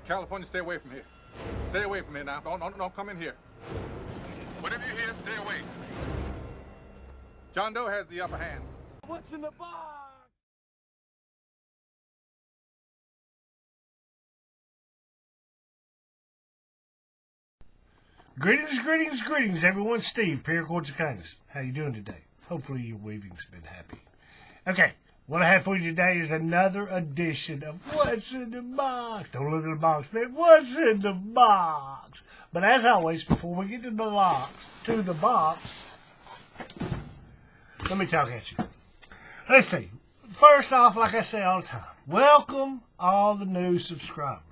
California, stay away from here. Stay away from here now. Don't come in here. Whatever you hear, stay away. John Doe has the upper hand. What's in the box? Greetings, everyone. Steve, Paracord Kindness. How you doing today? Hopefully your weaving's been happy. Okay, what I have for you today is another edition of What's in the Box. Don't look at the box, man. What's in the box? But as always, before we get to the box, let me talk at you. Let's see. First off, like I say all the time, welcome all the new subscribers.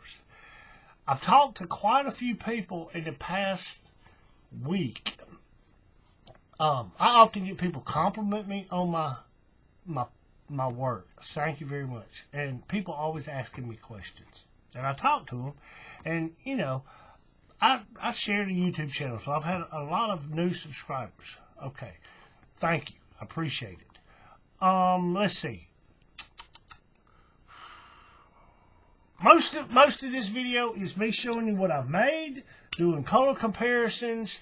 I've talked to quite a few people in the past week. I often get people compliment me on my work. Thank you very much. And people always asking me questions. And I talk to them. And, you know, I share the YouTube channel. So I've had a lot of new subscribers. Okay. Thank you. I appreciate it. Let's see. Most of this video is me showing you what I've made, doing color comparisons,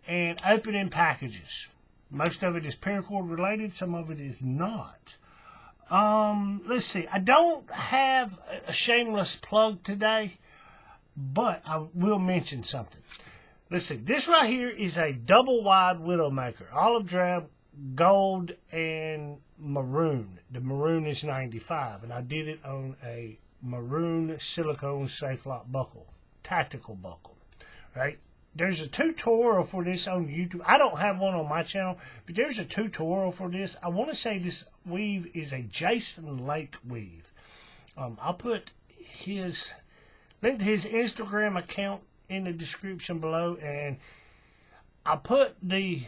and opening packages. Most of it is paracord related, some of it is not. Let's see. I don't have a shameless plug today, but I will mention something. Let's see. This right here is a double wide Widowmaker. Olive drab, gold, and maroon. The maroon is 95, and I did it on a maroon silicone safe lock buckle, tactical buckle, right? There's a tutorial for this on YouTube. I don't have one on my channel, but there's a tutorial for this. I want to say this weave is a Jason Lake weave. I'll put his link to his Instagram account in the description below, and I'll put the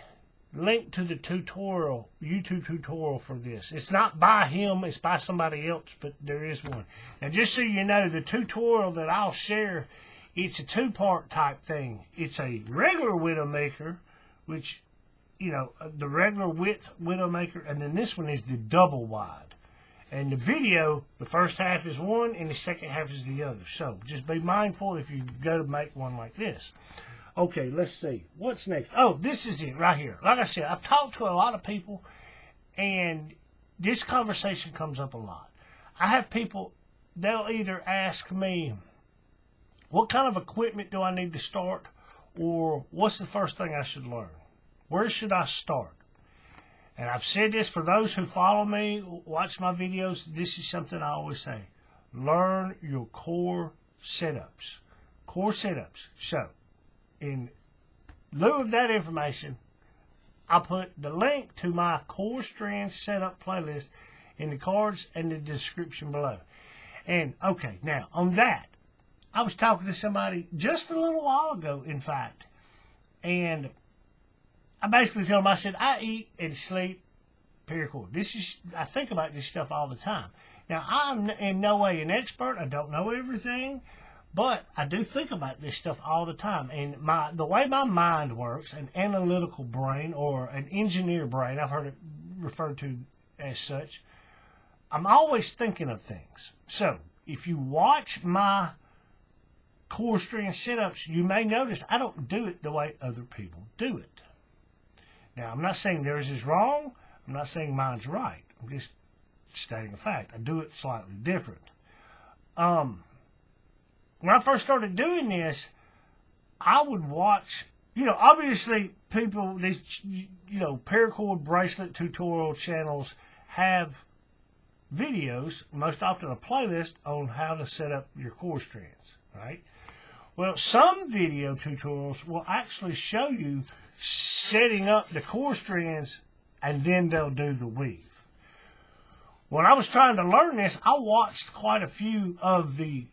link to the tutorial, YouTube tutorial for this. It's not by him, it's by somebody else, but there is one. Now, just so you know, the tutorial that I'll share, it's a two-part type thing. It's a regular Widowmaker, which, you know, the regular width Widowmaker, and then this one is the double wide. And the video, the first half is one, and the second half is the other. So, just be mindful if you go to make one like this. Okay, let's see. What's next? Oh, this is it right here. Like I said, I've talked to a lot of people, and this conversation comes up a lot. I have people, they'll either ask me, what kind of equipment do I need to start, or what's the first thing I should learn? Where should I start? And I've said this for those who follow me, watch my videos, this is something I always say. Learn your core setups. Core setups. So, in lieu of that information, I put the link to my core strand setup playlist in the cards and the description below. And, okay, now, on that, I was talking to somebody just a little while ago, in fact, and I basically told him, I said, I eat and sleep paracord. I think about this stuff all the time. Now, I'm in no way an expert. I don't know everything. But I do think about this stuff all the time. And the way my mind works, an analytical brain or an engineer brain, I've heard it referred to as such, I'm always thinking of things. So, if you watch my core strand setups, you may notice I don't do it the way other people do it. Now, I'm not saying theirs is wrong. I'm not saying mine's right. I'm just stating a fact. I do it slightly different. When I first started doing this, I would watch, you know, obviously people, these, you know, paracord bracelet tutorial channels have videos, most often a playlist, on how to set up your core strands, right? Well, some video tutorials will actually show you setting up the core strands, and then they'll do the weave. When I was trying to learn this, I watched quite a few of the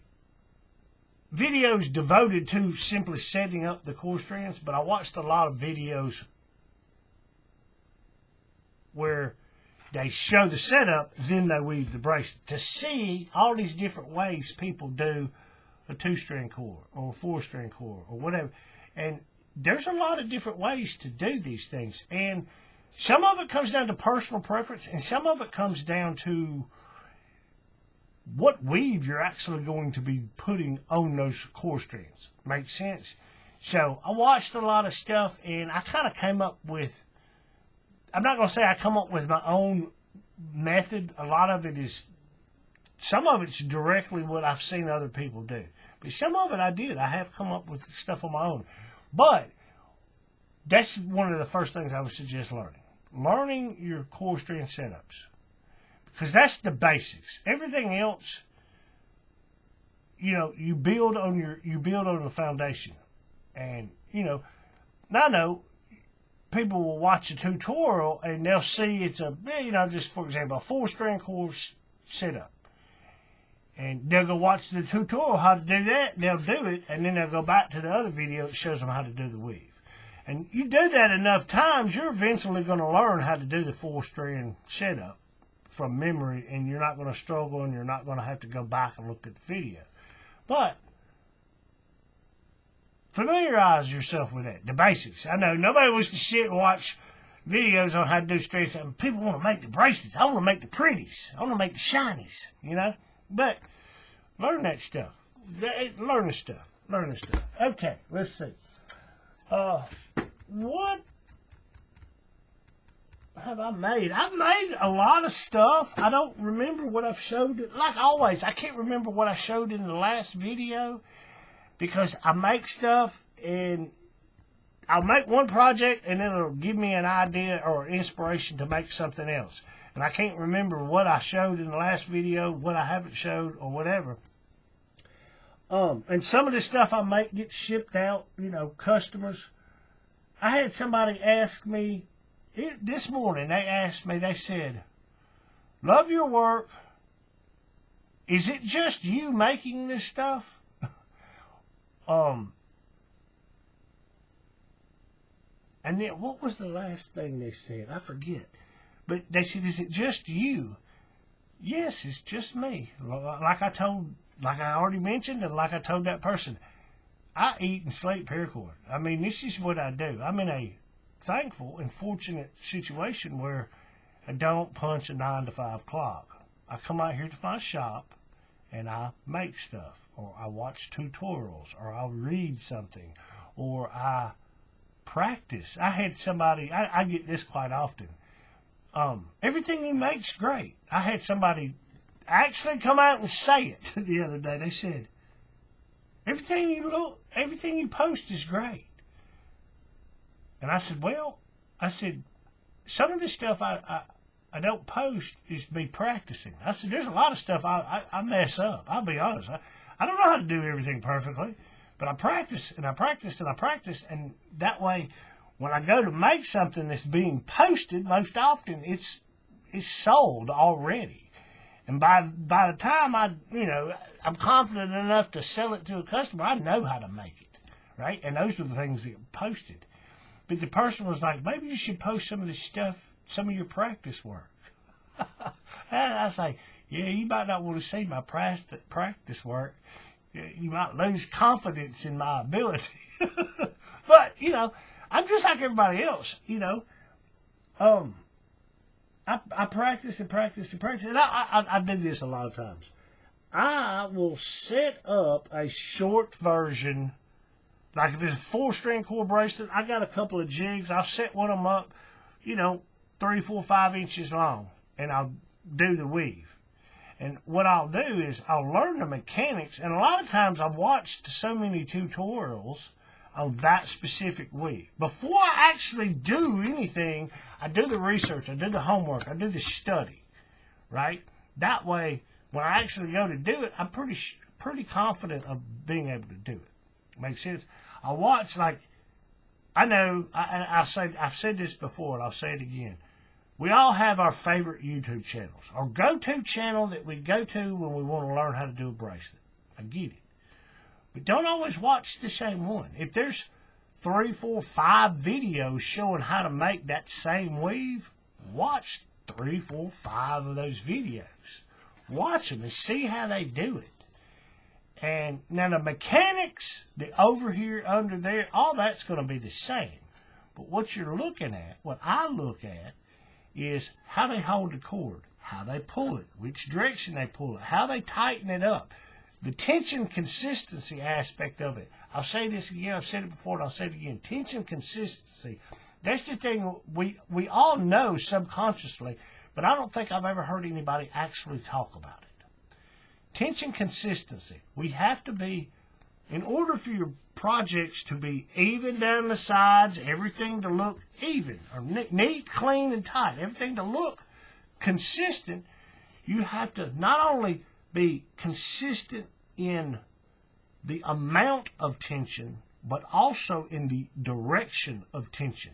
videos devoted to simply setting up the core strands, but I watched a lot of videos where they show the setup, then they weave the bracelet, to see all these different ways people do a 2-strand core or a 4-strand core or whatever. And there's a lot of different ways to do these things, and some of it comes down to personal preference, and some of it comes down to what weave you're actually going to be putting on those core strands. Makes sense? So I watched a lot of stuff, and I kind of came up with, I'm not going to say I come up with my own method. A lot of it is, some of it's directly what I've seen other people do. But some of it I did. I have come up with stuff on my own. But that's one of the first things I would suggest learning. Learning your core strand setups. Because that's the basics. Everything else, you build on the foundation. And, now I know people will watch a tutorial and they'll see it's just for example, a 4-strand core setup. And they'll go watch the tutorial how to do that, they'll do it, and then they'll go back to the other video that shows them how to do the weave. And you do that enough times, you're eventually going to learn how to do the 4-strand setup from memory, and you're not going to struggle, and you're not going to have to go back and look at the video. But familiarize yourself with that, the basics. I know nobody wants to sit and watch videos on how to do strands. People want to make the bracelets. I want to make the pretties. I want to make the shinies, But learn that stuff. Learn the stuff. Okay, let's see. What have I made? I've made a lot of stuff. I don't remember what I've showed. Like always, I can't remember what I showed in the last video because I make stuff and I'll make one project and then it'll give me an idea or inspiration to make something else. And I can't remember what I showed in the last video, what I haven't showed, or whatever. And some of the stuff I make gets shipped out, customers. I had somebody ask me, this morning, they said, love your work. Is it just you making this stuff? And then what was the last thing they said? I forget. But they said, is it just you? Yes, it's just me. Like I already mentioned, and like I told that person, I eat and sleep paracord. I mean, this is what I do. I'm in a thankful and fortunate situation where I don't punch a 9-to-5 clock. I come out here to my shop and I make stuff, or I watch tutorials, or I'll read something, or I practice. I had somebody, I get this quite often. Everything you make's great. I had somebody actually come out and say it the other day. They said, everything you post is great. And I said, some of this stuff I don't post is me practicing. I said, there's a lot of stuff I mess up. I'll be honest. I don't know how to do everything perfectly, but I practice and I practice and I practice, and that way, when I go to make something that's being posted, most often it's sold already. And by the time I'm confident enough to sell it to a customer, I know how to make it, right? And those are the things that are posted. But the person was like, maybe you should post some of this stuff, some of your practice work. I say, yeah, you might not want to see my practice work. You might lose confidence in my ability. But, I'm just like everybody else, I practice and practice and practice. And I do this a lot of times. I will set up a short version. Like if it's a 4-strand core bracelet, I got a couple of jigs. I'll set one of them up, 3, 4, 5 inches long. And I'll do the weave. And what I'll do is I'll learn the mechanics. And a lot of times I've watched so many tutorials on that specific weave. Before I actually do anything, I do the research, I do the homework, I do the study, right? That way, when I actually go to do it, I'm pretty confident of being able to do it. Makes sense? I watch, I've said this before, and I'll say it again. We all have our favorite YouTube channels, our go-to channel that we go to when we want to learn how to do a bracelet. I get it. But don't always watch the same one. If there's 3, 4, 5 videos showing how to make that same weave, watch 3, 4, 5 of those videos. Watch them and see how they do it. And now the mechanics, the over here, under there, all that's going to be the same. But what you're looking at, what I look at, is how they hold the cord, how they pull it, which direction they pull it, how they tighten it up. The tension consistency aspect of it. I'll say this again, I've said it before, and I'll say it again. Tension consistency. That's the thing we all know subconsciously, but I don't think I've ever heard anybody actually talk about it. Tension consistency. We have to be, in order for your projects to be even down the sides, everything to look even, or neat, clean, and tight, everything to look consistent, you have to not only be consistent in the amount of tension, but also in the direction of tension.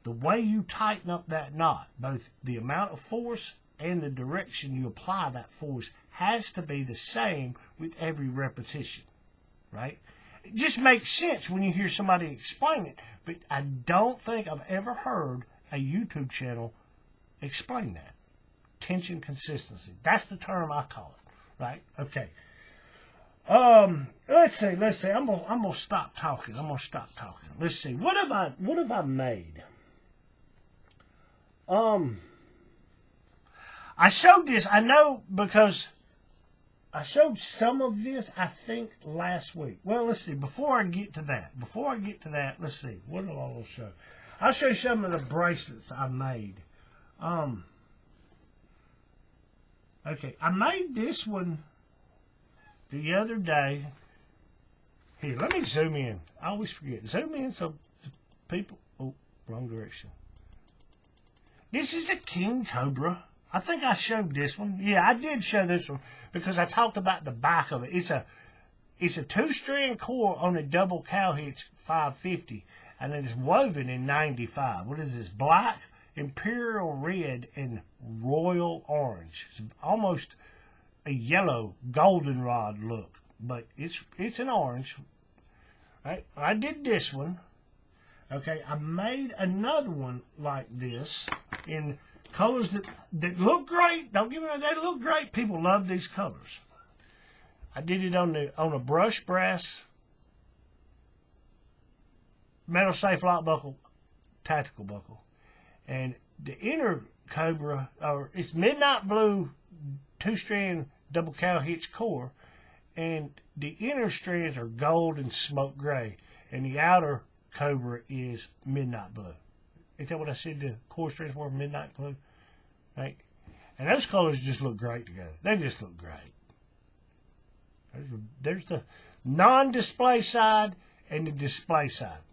The way you tighten up that knot, both the amount of force and the direction you apply that force has to be the same with every repetition, right? It just makes sense when you hear somebody explain it, but I don't think I've ever heard a YouTube channel explain that. Tension consistency. That's the term I call it, right? Okay. Let's see. I'm gonna stop talking. Let's see. What have I made? I showed this. I know because I showed some of this, I think, last week. Well, let's see. Before I get to that, let's see. What do I want to show? I'll show you some of the bracelets I made. Okay, I made this one the other day. Here, let me zoom in. I always forget. Zoom in so people... Oh, wrong direction. This is a King Cobra. I think I showed this one. Yeah, I did show this one because I talked about the back of it. It's a 2-strand core on a double cowhitch 550, and it is woven in 95. What is this? Black, imperial red, and royal orange. It's almost a yellow goldenrod look, but it's an orange. Right? I did this one. Okay, I made another one like this in colors that look great. Don't get me wrong, they look great. People love these colors. I did it on a brush brass metal safe lock buckle, tactical buckle, and the inner Cobra, or it's midnight blue 2-strand double cow hitch core, and the inner strands are gold and smoke gray, and the outer Cobra is midnight blue. Is that what I said the core strands were? Midnight blue, right? And those colors just look great together. They just look great. There's the non-display side and the display side.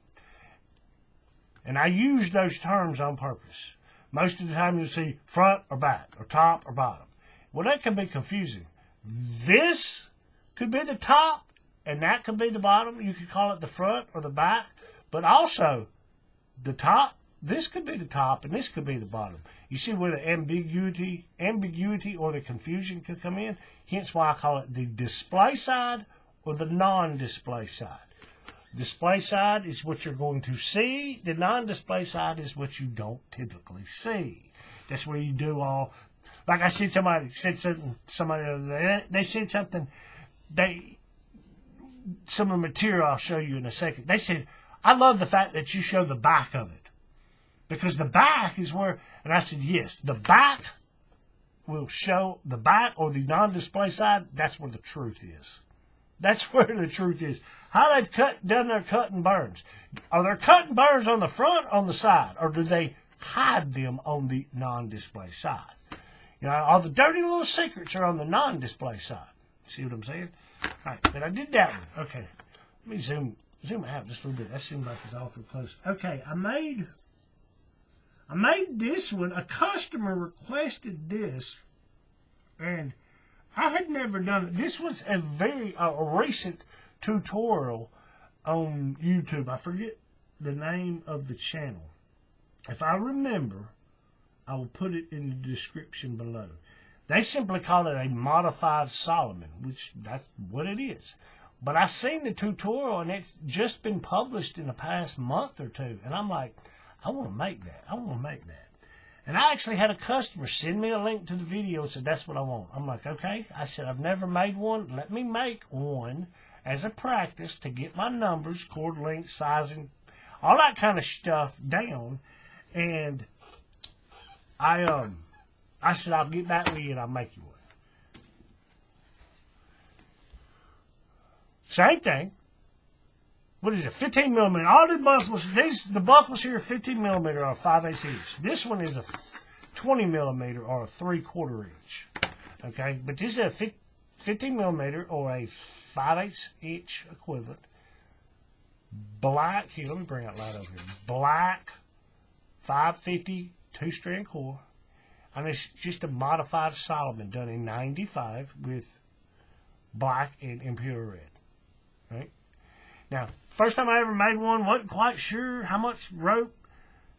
And I use those terms on purpose. Most of the time you'll see front or back, or top or bottom. Well, that can be confusing. This could be the top, and that could be the bottom. You could call it the front or the back. But also, the top, this could be the top, and this could be the bottom. You see where the ambiguity or the confusion could come in? Hence why I call it the display side or the non-display side. Display side is what you're going to see. The non-display side is what you don't typically see. That's where you do all... Like I said, somebody said something, they said something, some of the material I'll show you in a second. They said, I love the fact that you show the back of it. Because the back is where, and I said, yes, the back will show, the back or the non-display side, that's where the truth is. That's where the truth is. How they've done their cut and burns. Are there cut and burns on the front, on the side, or do they hide them on the non-display side? You know, all the dirty little secrets are on the non-display side. See what I'm saying? All right, but I did that one. Okay, let me zoom out just a little bit. That seems like it's awfully close. Okay, I made this one. A customer requested this, and I had never done it. This was a very recent tutorial on YouTube. I forget the name of the channel. If I remember, I will put it in the description below. They simply call it a modified Solomon, which that's what it is. But I seen the tutorial, and it's just been published in the past month or two. And I'm like, I want to make that. I want to make that. And I actually had a customer send me a link to the video and said, that's what I want. I'm like, okay. I said, I've never made one. Let me make one as a practice to get my numbers, cord length, sizing, all that kind of stuff down. And I I said, I'll get back with you and I'll make you one. Same thing. What is it? 15 millimeter. All the buckles, the buckles here are 15 millimeter or 5/8 inch. This one is a 20 millimeter or a 3/4 inch. Okay, but this is a 15 millimeter or a 5/8 inch equivalent. Black. Here, let me bring out light over here. Black 550 2-strand core. And it's just a modified Solomon done in 95 with black and imperial red. Right? Now, first time I ever made one, wasn't quite sure how much rope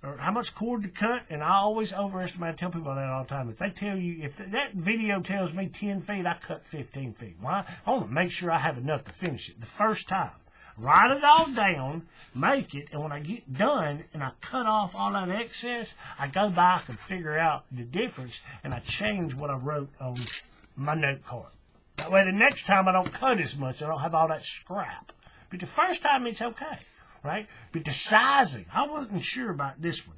or how much cord to cut, and I always overestimate. I tell people that all the time. If they tell you, if that video tells me 10 feet, I cut 15 feet. Why? I want to make sure I have enough to finish it the first time. Write it all down, make it, and when I get done and I cut off all that excess, I go back and figure out the difference, and I change what I wrote on my note card. That way the next time I don't cut as much, I don't have all that scrap. But the first time it's okay, right? But the sizing, I wasn't sure about this one.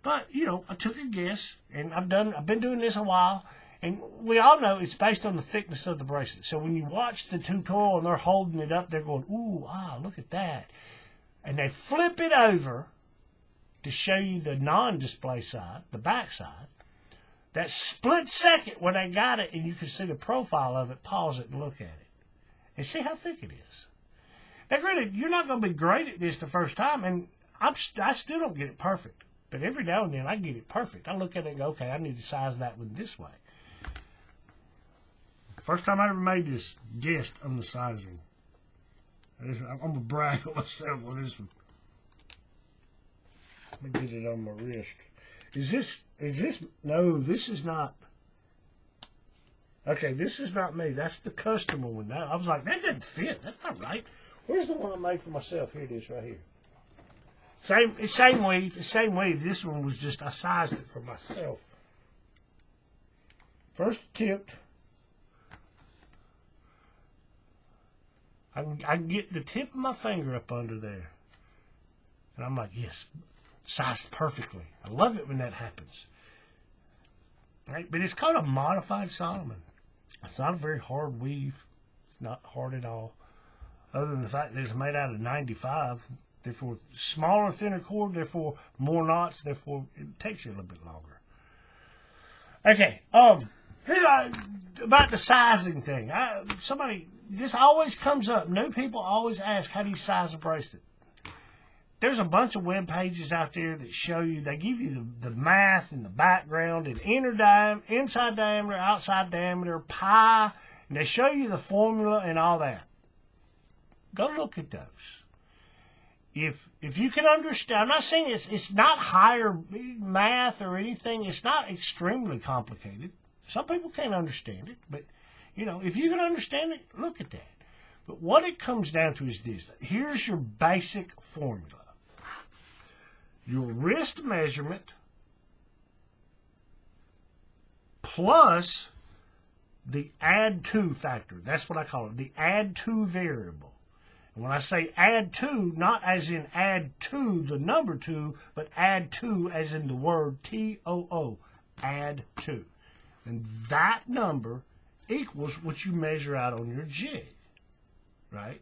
But, you know, I took a guess, and I've been doing this a while, and we all know it's based on the thickness of the bracelet. So when you watch the tutorial and they're holding it up, they're going, ooh, look at that. And they flip it over to show you the non-display side, the back side. That split second when they got it and you can see the profile of it, pause it and look at it. And see how thick it is. Now, granted, you're not going to be great at this the first time, and I still don't get it perfect. But every now and then I get it perfect. I look at it and go, okay, I need to size that one this way. First time I ever made this, guessed on the sizing. I'm going to brag on myself on this one. Let me get it on my wrist. Is this, no, this is not. Okay, this is not me. That's the customer one. I was like, that doesn't fit. That's not right. Where's the one I made for myself? Here it is right here. Same weave. The same weave. This one was just, I sized it for myself. First attempt. I can get the tip of my finger up under there. And I'm like, yes, sized perfectly. I love it when that happens. Right? But it's called a modified Solomon. It's not a very hard weave. It's not hard at all. Other than the fact that it's made out of 95. Therefore, smaller, thinner cord. Therefore, more knots. Therefore, it takes you a little bit longer. Okay. About the sizing thing. This always comes up. New people always ask, how do you size a bracelet? There's a bunch of web pages out there that show you, they give you the math and the background and inside diameter, outside diameter, pi, and they show you the formula and all that. Go look at those. If you can understand, I'm not saying it's not higher math or anything. It's not extremely complicated. Some people can't understand it, but, you know, if you can understand it, look at that. But what it comes down to is this. Here's your basic formula. Your wrist measurement plus the add to factor. That's what I call it, the add to variable. And when I say add to, not as in add to the number 2, but add to as in the word T-O-O, add to. And that number equals what you measure out on your jig, right?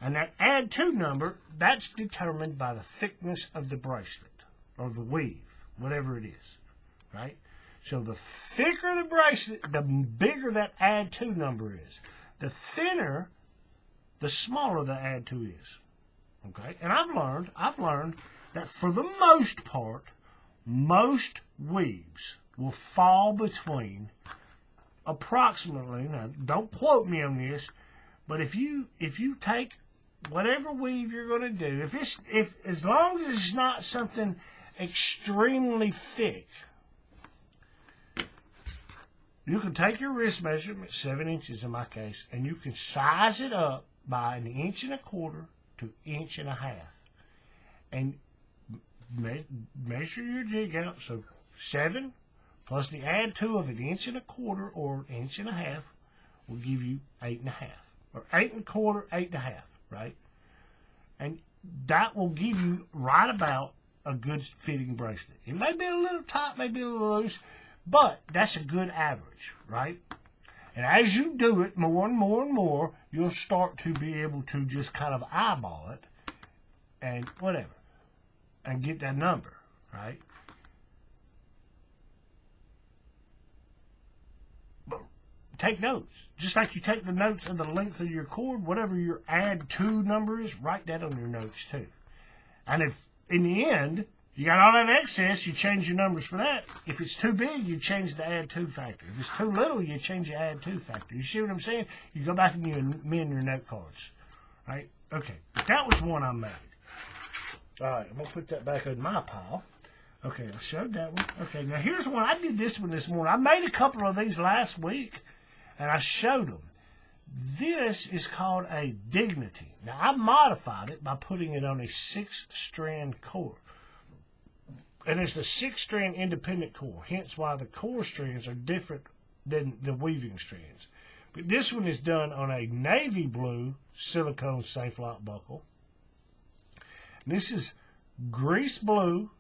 And that add to number, that's determined by the thickness of the bracelet or the weave, whatever it is, right? So the thicker the bracelet, the bigger that add to number is. The thinner, the smaller the add to is, okay? And I've learned that for the most part, most weaves will fall between approximately, now don't quote me on this, but if you take whatever weave you're going to do, if as long as it's not something extremely thick, you can take your wrist measurement, 7 inches in my case, and you can size it up by 1 1/4 to 1 1/2 and measure your jig out. So 7 plus the add to of 1 1/4 or 1 1/2 will give you 8 1/2 or 8 1/4, 8 1/2, right? And that will give you right about a good fitting bracelet. It may be a little tight, maybe a little loose, But that's a good average, right? And as you do it more and more and more, you'll start to be able to just kind of eyeball it and whatever, and get that number, right? But take notes. Just like you take the notes of the length of your cord, whatever your add to number is, write that on your notes too. And if in the end you got all that excess, you change your numbers for that. If it's too big, you change the add to factor. If it's too little, you change the add to factor. You see what I'm saying? You go back and you amend your note cards, right? Okay, that was one I made. All right, I'm gonna put that back in my pile. Okay, I showed that one. Okay, now here's one. I did this one this morning. I made a couple of these last week, and I showed them. This is called a Dignity. Now, I modified it by putting it on a 6-strand cord. And it's the 6-strand independent core, hence why the core strands are different than the weaving strands. But this one is done on a navy blue silicone safe lock buckle. And this is grease blue,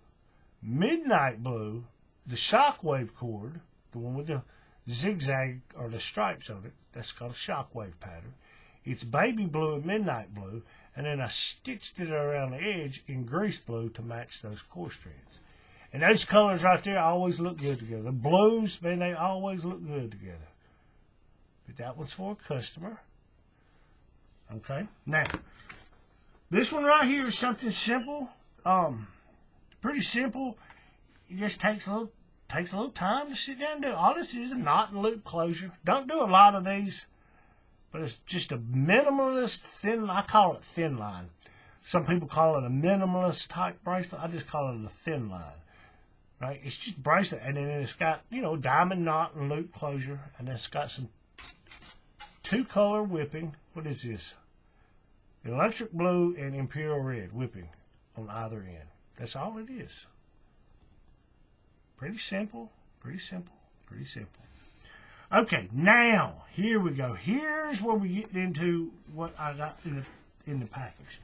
midnight blue, the shockwave cord, the one with the zigzag or the stripes on it. That's called a shockwave pattern. It's baby blue and midnight blue, and then I stitched it around the edge in grease blue to match those core strands. And those colors right there always look good together. The blues, man, they always look good together. But that one's for a customer. Okay. Now, this one right here is something simple. Pretty simple. It just takes a little time to sit down and do it. All this is a knot and loop closure. Don't do a lot of these, but it's just a minimalist thin. I call it thin line. Some people call it a minimalist type bracelet. I just call it a thin line. Right? It's just bracelet, and then it's got, you know, diamond knot and loop closure, and it's got some 2-color whipping. What is this? Electric blue and imperial red whipping on either end. That's all it is. Pretty simple, pretty simple, pretty simple. Okay, now, here we go. Here's where we get into what I got in the package.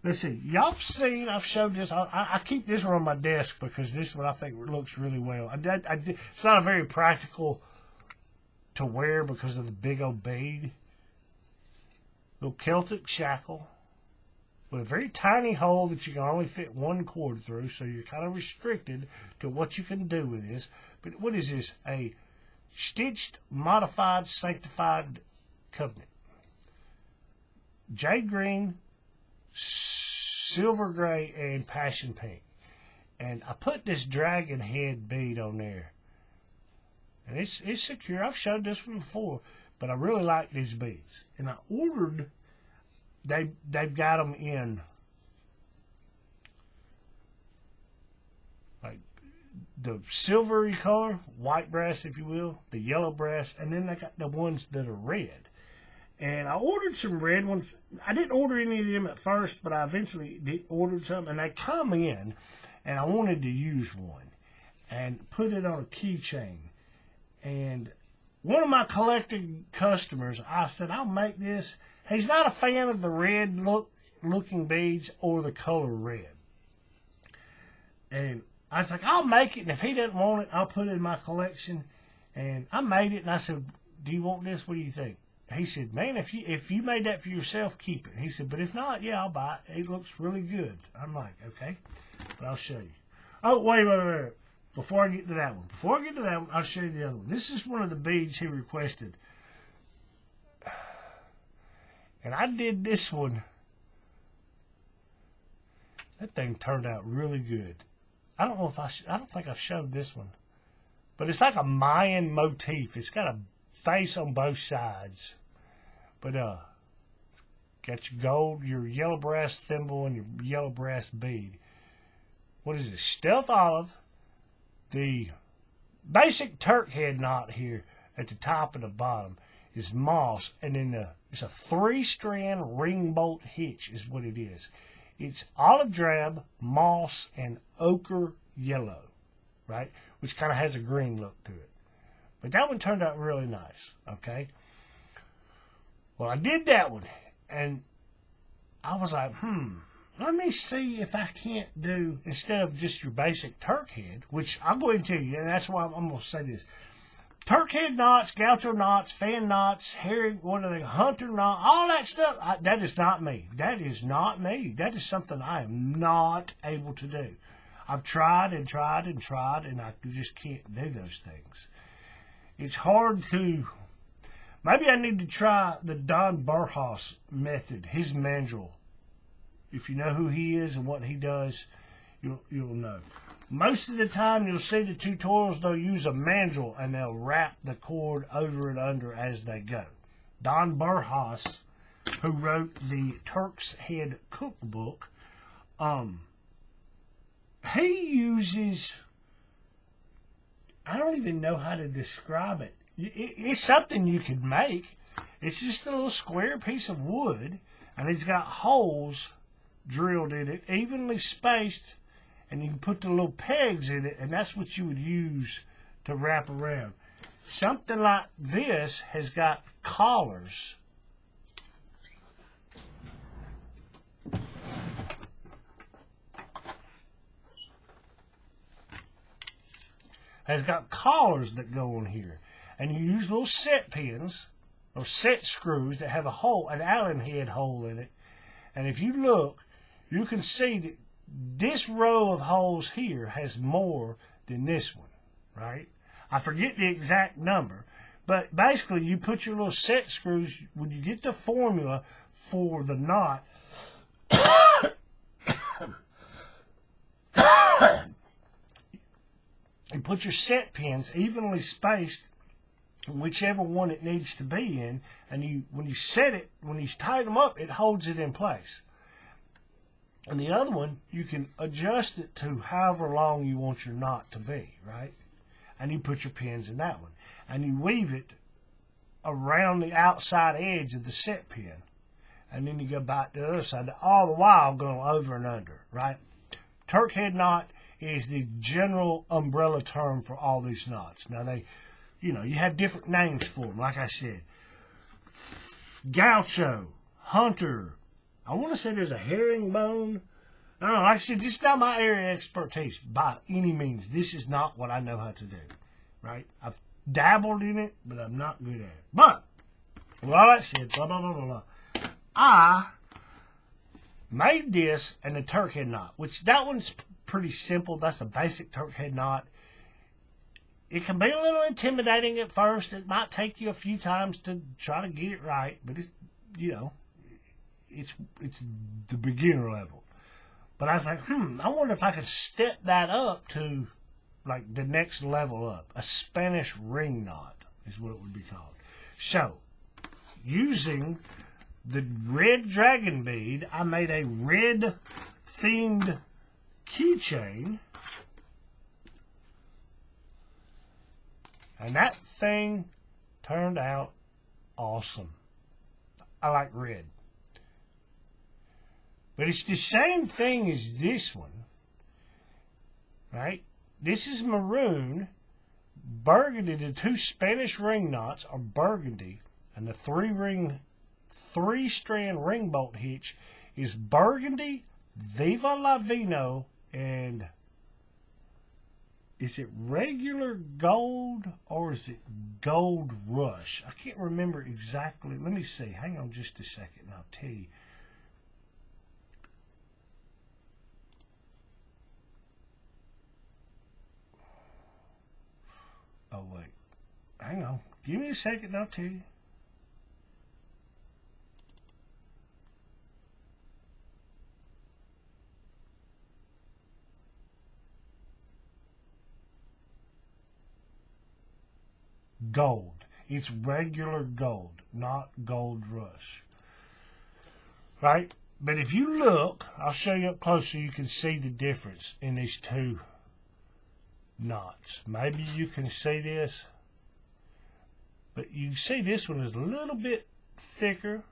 Let's see. Y'all seen, I've showed this. I keep this one on my desk because this one I think looks really well. It's not a very practical to wear because of the big old bead. Little Celtic shackle with a very tiny hole that you can only fit one cord through, so you're kind of restricted to what you can do with this. But what is this? A stitched, modified, sanctified covenant. Jade green, silver gray, and passion pink. And I put this dragon head bead on there. And it's secure. I've showed this one before, but I really like these beads. And I ordered, they've got them in like the silvery color, white brass if you will, the yellow brass, and then they got the ones that are red. And I ordered some red ones. I didn't order any of them at first, but I eventually ordered some, and they come in, and I wanted to use one and put it on a keychain. And one of my collecting customers, I said, I'll make this. He's not a fan of the red looking beads or the color red. And I was like, I'll make it, and if he doesn't want it, I'll put it in my collection. And I made it, and I said, do you want this? What do you think? He said, man, if you made that for yourself, keep it. He said, but if not, yeah, I'll buy it. It looks really good. I'm like, okay, but I'll show you. Oh, wait. Before I get to that one, I'll show you the other one. This is one of the beads he requested. And I did this one. That thing turned out really good. I don't think I've showed this one. But it's like a Mayan motif. It's got a face on both sides. But got your gold, your yellow brass thimble, and your yellow brass bead. What is this? Stealth olive. The basic Turks Head knot here at the top and the bottom is moss, and then it's a 3-strand ring bolt hitch is what it is. It's olive drab, moss, and ochre yellow, right? Which kind of has a green look to it. But that one turned out really nice, okay? Well, I did that one, and I was like, let me see if I can't do, instead of just your basic Turk head, which I'll go ahead and tell you, and that's why I'm going to say this. Turk head knots, gaucho knots, fan knots, herring, hunter knot, all that stuff, that is not me. That is not me. That is something I am not able to do. I've tried and tried and tried, and I just can't do those things. It's hard to... Maybe I need to try the Don Barros method, his mandrel. If you know who he is and what he does, you'll know. Most of the time, you'll see the tutorials, they'll use a mandrel and they'll wrap the cord over and under as they go. Don Barros, who wrote the Turks Head Cookbook, he uses, I don't even know how to describe it. It's something you could make. It's just a little square piece of wood, and it's got holes drilled in it, evenly spaced, and you can put the little pegs in it, and that's what you would use to wrap around. Something like this has got collars. Has got collars that go on here. And you use little set pins, or set screws that have a hole, an Allen head hole in it. And if you look, you can see that this row of holes here has more than this one, right? I forget the exact number, but basically you put your little set screws, when you get the formula for the knot, you put your set pins evenly spaced, whichever one it needs to be in, and when you set it, when you tighten them up, it holds it in place. And the other one, you can adjust it to however long you want your knot to be, right? And you put your pins in that one. And you weave it around the outside edge of the set pin. And then you go back to the other side, all the while going over and under, right? Turk head knot is the general umbrella term for all these knots. Now, you have different names for them, like I said. Gaucho, hunter. I want to say there's a herringbone. I don't know, like I said, this is not my area of expertise by any means. This is not what I know how to do, right? I've dabbled in it, but I'm not good at it. But, with all that said, blah, blah, blah, blah, blah, I made this and the Turk head knot, which that one's pretty simple. That's a basic Turk head knot. It can be a little intimidating at first. It might take you a few times to try to get it right, but it's, it's the beginner level. But I was like, I wonder if I could step that up to like the next level up. A Spanish ring knot is what it would be called. So, using the red dragon bead, I made a red themed keychain. And that thing turned out awesome. I like red. But it's the same thing as this one, right? This is maroon. Burgundy, the two Spanish ring knots are burgundy. And the three-strand ring bolt hitch is burgundy, Viva la Vino, and is it regular gold or is it gold rush? I can't remember exactly. Let me see. Hang on just a second and I'll tell you. Oh, wait. Hang on. Give me a second and I'll tell you. Gold. It's regular gold, not gold rush. Right? But if you look, I'll show you up close so you can see the difference in these two knots. Maybe you can see this, but you see this one is a little bit thicker.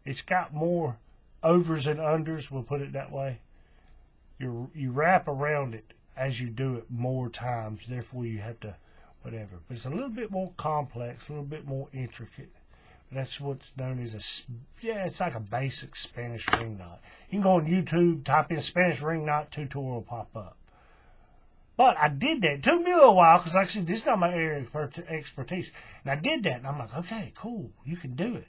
It's got more overs and unders, we'll put it that way. You wrap around it as you do it more times, therefore you have to whatever. But it's a little bit more complex, a little bit more intricate. That's what's known as it's like a basic Spanish ring knot. You can go on YouTube, type in Spanish ring knot, tutorial pop up. But I did that. It took me a little while because, like I said, this is not my area of expertise. And I did that, and I'm like, okay, cool, you can do it,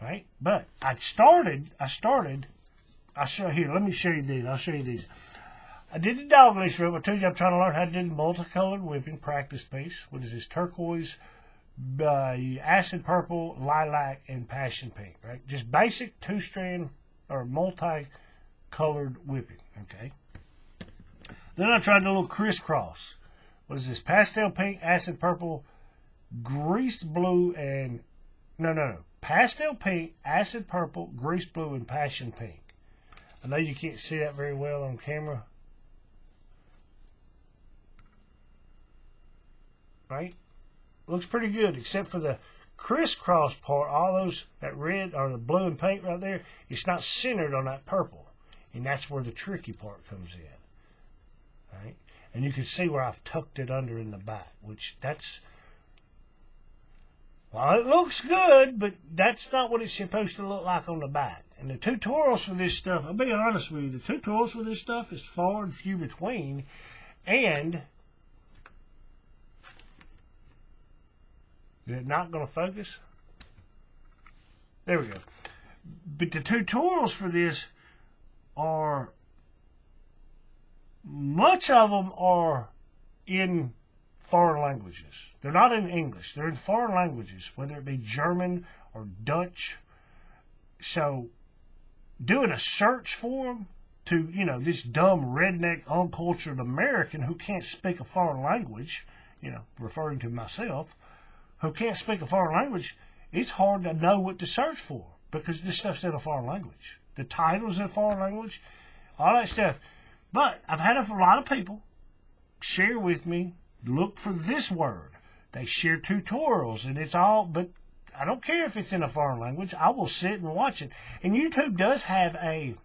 right? But I started. Here, let me show you these. I'll show you these. I did the dog leash rope. I told you I'm trying to learn how to do the multicolored whipping practice piece. What is this? Turquoise, acid purple, lilac, and passion pink, right? Just basic two-strand or multi-colored whipping, okay? Then I tried the little crisscross. What is this? Pastel pink, acid purple, grease blue, and... No. Pastel pink, acid purple, grease blue, and passion pink. I know you can't see that very well on camera. Right? Looks pretty good, except for the crisscross part. All those, that red or the blue and pink right there, it's not centered on that purple. And that's where the tricky part comes in. Right? And you can see where I've tucked it under in the back, which that's, well, it looks good, but that's not what it's supposed to look like on the back. And the tutorials for this stuff, I'll be honest with you, the tutorials for this stuff is far and few between. And is it not going to focus? There we go. But the tutorials for this are, much of them are in foreign languages. They're not in English. They're in foreign languages, whether it be German or Dutch. So doing a search for them to, this dumb redneck uncultured American who can't speak a foreign language, referring to myself, who can't speak a foreign language, it's hard to know what to search for because this stuff's in a foreign language. The title's in a foreign language, all that stuff. But I've had a lot of people share with me, look for this word. They share tutorials, and it's all, but I don't care if it's in a foreign language. I will sit and watch it. And YouTube does have a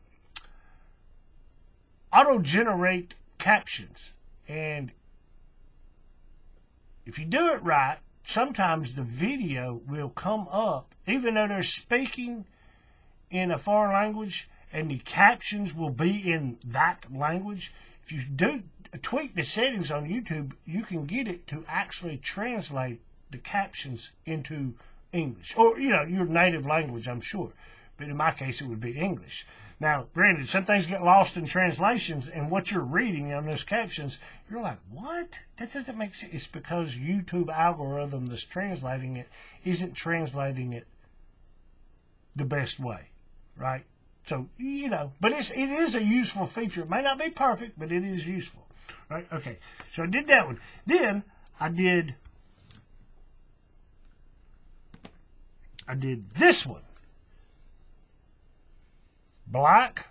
auto-generate captions. And if you do it right, sometimes the video will come up, even though they're speaking in a foreign language, and the captions will be in that language. If you do tweak the settings on YouTube, you can get it to actually translate the captions into English. Or, your native language, I'm sure. But in my case, it would be English. Now, granted, some things get lost in translations, and what you're reading on those captions, you're like, what? That doesn't make sense. It's because YouTube algorithm that's translating it isn't translating it the best way, right? So, but it is a useful feature. It may not be perfect, but it is useful. Right? Okay, so I did that one. Then I did this one. Black,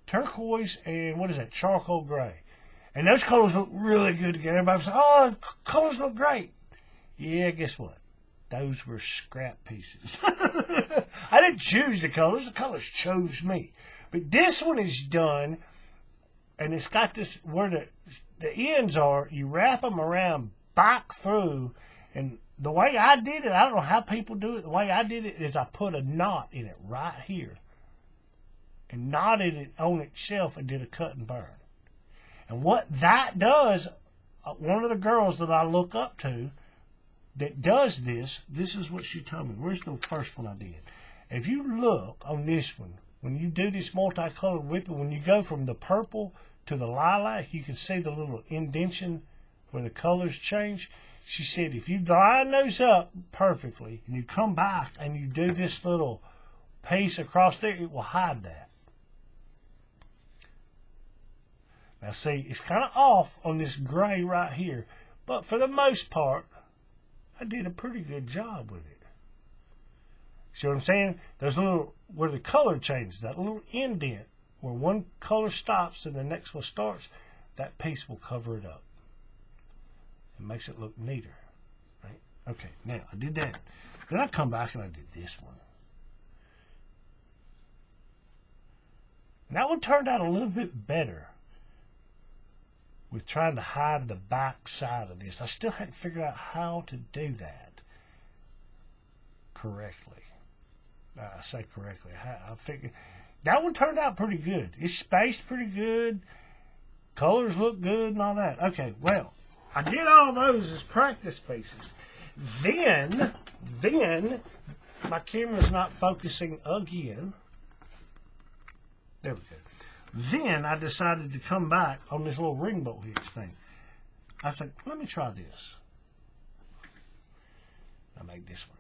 turquoise, and what is that? Charcoal gray. And those colors look really good together. Everybody says, oh, colors look great. Yeah, guess what? Those were scrap pieces. I didn't choose the colors chose me. But this one is done, and it's got this, where the ends are, you wrap them around back through, and the way I did it, I don't know how people do it, the way I did it is I put a knot in it right here, and knotted it on itself and did a cut and burn. And what that does, one of the girls that I look up to, that does this is what she told me. Where's the first one I did? If you look on this one, when you do this multicolored whipping, when you go from the purple to the lilac, you can see the little indentation where the colors change. She said if you line those up perfectly and you come back and you do this little piece across there, it will hide that. Now see, it's kind of off on this gray right here, but for the most part, I did a pretty good job with it. See what I'm saying? There's a little, where the color changes, that little indent, where one color stops and the next one starts, that piece will cover it up. It makes it look neater. Right? Okay, now I did that. Then I come back and I did this one. And that one turned out a little bit better with trying to hide the back side of this. I still hadn't figured out how to do that. correctly. I say correctly. I figured that one turned out pretty good. It's spaced pretty good. Colors look good and all that. Okay, well, I did all those as practice pieces. Then my camera's not focusing again. There we go. Then I decided to come back on this little ring bolt hitch thing. I said, let me try this. I made this one.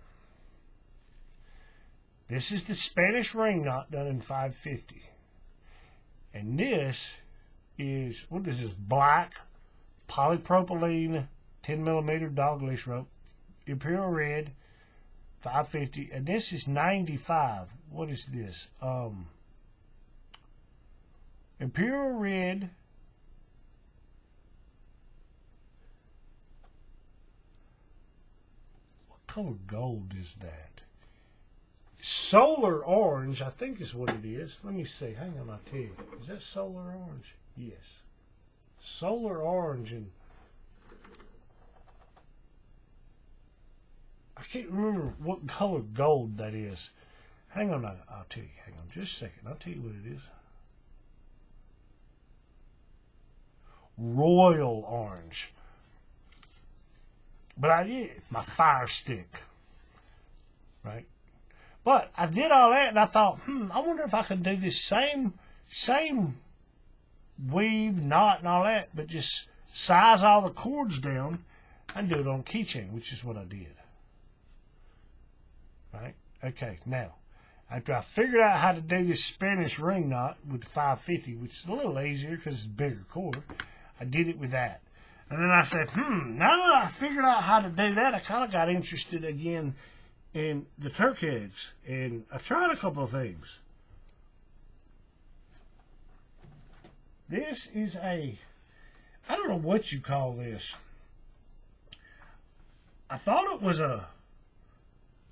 This is the Spanish ring knot done in 550. And this is, what is this? Black polypropylene 10mm dog leash rope. Imperial red 550. And this is 95. What is this? Imperial red. What color gold is that? Solar orange, I think is what it is. Let me see. Hang on, I'll tell you. Is that solar orange? Yes. Solar orange, and I can't remember what color gold that is. Hang on, I'll tell you. Hang on just a second. I'll tell you what it is. Royal orange. But I did my fire stick. Right? But I did all that and I thought, I wonder if I could do this same weave, knot and all that, but just size all the cords down and do it on keychain, which is what I did. Right? Okay, now, after I figured out how to do this Spanish ring knot with the 550, which is a little easier because it's a bigger cord, I did it with that. And then I said, now that I figured out how to do that, I kind of got interested again in the Turk heads. And I tried a couple of things. This is I don't know what you call this. I thought it was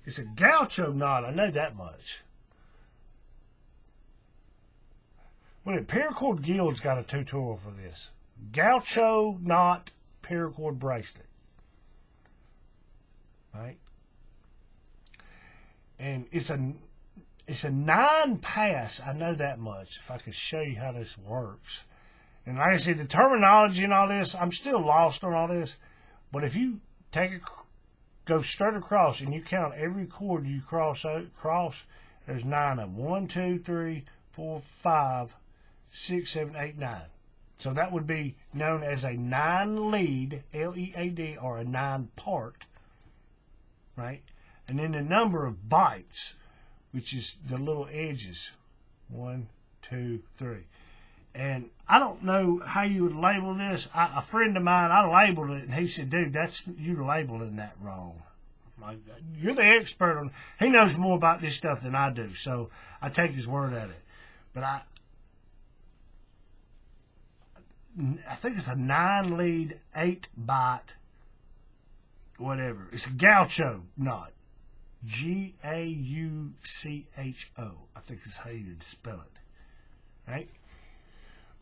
it's a gaucho knot. I know that much. Well, the Paracord Guild's got a tutorial for this. Gaucho knot paracord bracelet. Right? And it's a 9-pass. I know that much. If I could show you how this works. And like I said, the terminology and all this, I'm still lost on all this. But if you go straight across and you count every cord you cross, there's 9 of them. 1, 2, 3, 4, 5, 6, 7, 8, 9. So that would be known as a 9-lead, L-E-A-D, or a 9-part, right? And then the number of bites, which is the little edges. 1, 2, 3. And I don't know how you would label this. A friend of mine, I labeled it, and he said, dude, you're labeling that wrong. Like, you're the expert on. He knows more about this stuff than I do, so I take his word at it. But I think it's a 9-lead, 8-bite, whatever. It's a gaucho knot. G-A-U-C-H-O. I think is how you'd spell it. Right?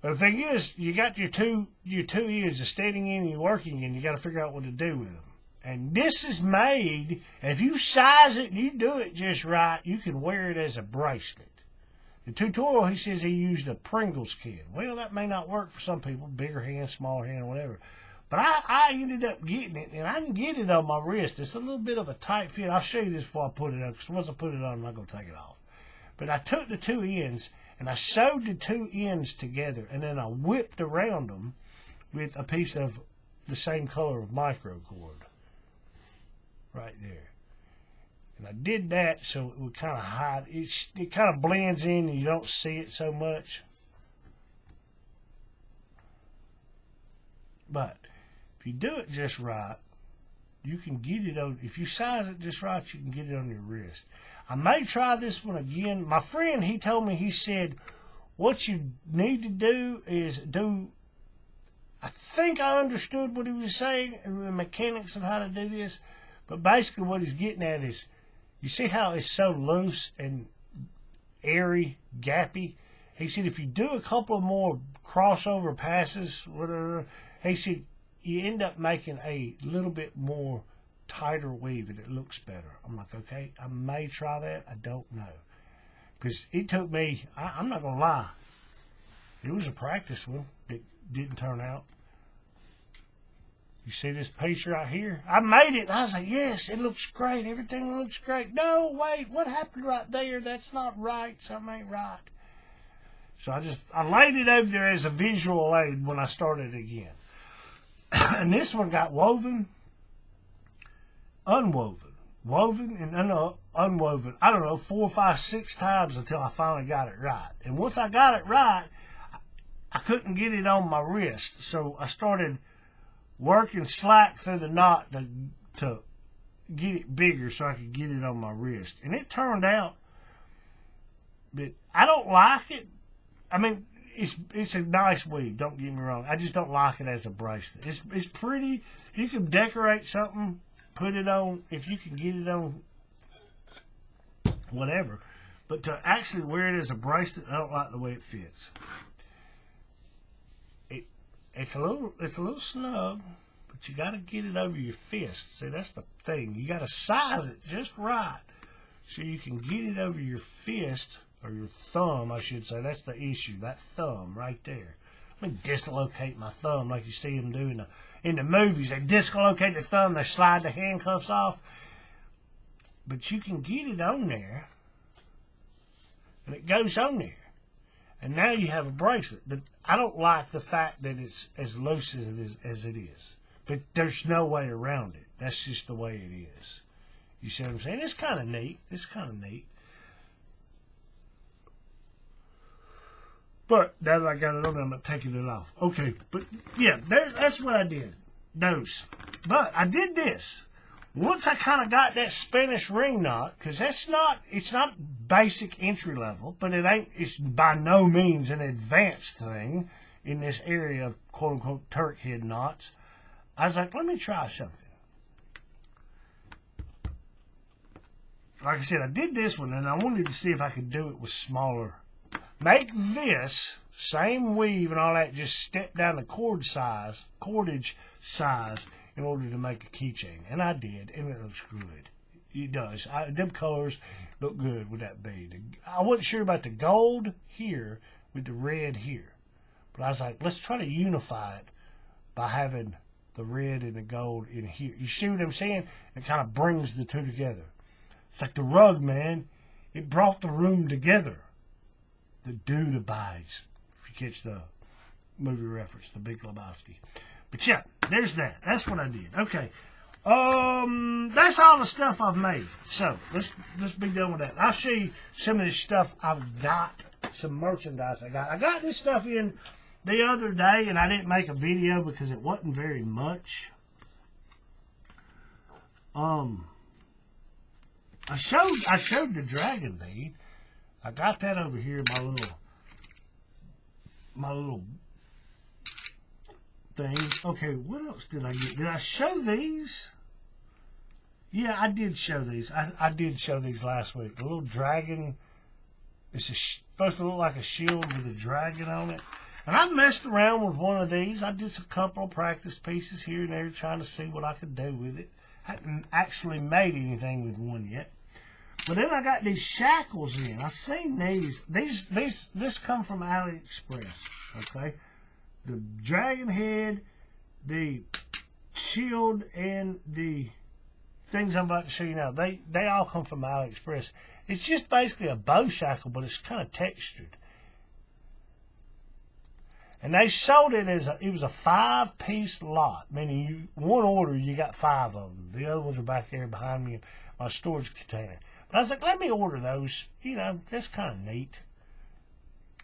But the thing is, you got your two ears, the standing in and your working in. You got to figure out what to do with them. And this is made, and if you size it and you do it just right, you can wear it as a bracelet. The tutorial, he says he used a Pringles can. Well, that may not work for some people, bigger hand, smaller hand, whatever. But I ended up getting it, and I can get it on my wrist. It's a little bit of a tight fit. I'll show you this before I put it on, because once I put it on, I'm not going to take it off. But I took the two ends, and I sewed the two ends together, and then I whipped around them with a piece of the same color of micro cord. Right there. And I did that so it would kind of hide. It kind of blends in and you don't see it so much. But if you do it just right, you can get it on. If you size it just right, you can get it on your wrist. I may try this one again. My friend, he told me, he said, what you need to do is do, I think I understood what he was saying, the mechanics of how to do this. But basically what he's getting at is, you see how it's so loose and airy, gappy? He said if you do a couple of more crossover passes, whatever, he said you end up making a little bit more tighter weave and it looks better. I'm like, okay, I may try that. I don't know. Because it took me, I'm not going to lie, it was a practice one that didn't turn out. You see this piece right here? I made it. And I was like, yes, it looks great. Everything looks great. No, wait, what happened right there? That's not right. Something ain't right. So I laid it over there as a visual aid when I started again. And this one got woven, unwoven, woven, and unwoven. I don't know, 4, 5, 6 times until I finally got it right. And once I got it right, I couldn't get it on my wrist. So I started working slack through the knot to get it bigger so I could get it on my wrist. And it turned out that I don't like it. I mean, it's a nice weave, don't get me wrong. I just don't like it as a bracelet. It's pretty. You can decorate something, put it on, if you can get it on, whatever. But to actually wear it as a bracelet, I don't like the way it fits. It's a little snug, but you got to get it over your fist. See, that's the thing. You got to size it just right so you can get it over your fist, or your thumb, I should say. That's the issue, that thumb right there. Let me dislocate my thumb like you see them do in the movies. They dislocate the thumb, they slide the handcuffs off. But you can get it on there, and it goes on there. And now you have a bracelet. But I don't like the fact that it's as loose as it is. But there's no way around it. That's just the way it is. You see what I'm saying? It's kind of neat. It's kind of neat. But now that I got it on, I'm not taking it off. Okay, but yeah, that's what I did. Those. But I did this. Once I kind of got that Spanish ring knot, because it's not basic entry level, but it's by no means an advanced thing in this area of quote unquote Turks Head Knots. I was like, let me try something. Like I said, I did this one, and I wanted to see if I could do it with smaller. Make this same weave and all that, just step down the cordage size in order to make a keychain. And I did, and it looks good. It does. Them colors look good with that bead. I wasn't sure about the gold here with the red here. But I was like, let's try to unify it by having the red and the gold in here. You see what I'm saying? It kind of brings the two together. It's like the rug, man. It brought the room together. The dude abides. If you catch the movie reference, The Big Lebowski. But yeah, there's that. That's what I did. Okay. That's all the stuff I've made. So let's be done with that. I'll show you some of the stuff I've got. Some merchandise I got. I got this stuff in the other day, and I didn't make a video because it wasn't very much. I showed the dragon bead. I got that over here in my little thing. Okay, what else did I get? Did I show these? Yeah, I did show these. I did show these last week. The little dragon. It's supposed to look like a shield with a dragon on it. And I messed around with one of these. I did a couple of practice pieces here and there trying to see what I could do with it. I hadn't actually made anything with one yet. But then I got these shackles in. I seen these. This come from AliExpress. Okay, the dragon head, the shield, and the things I'm about to show you now. They all come from AliExpress. It's just basically a bow shackle, but it's kind of textured. And they sold it as it was a 5-piece lot, meaning one order you got 5 of them. The other ones are back there behind me in my storage container. But I was like, let me order those. You know, that's kind of neat.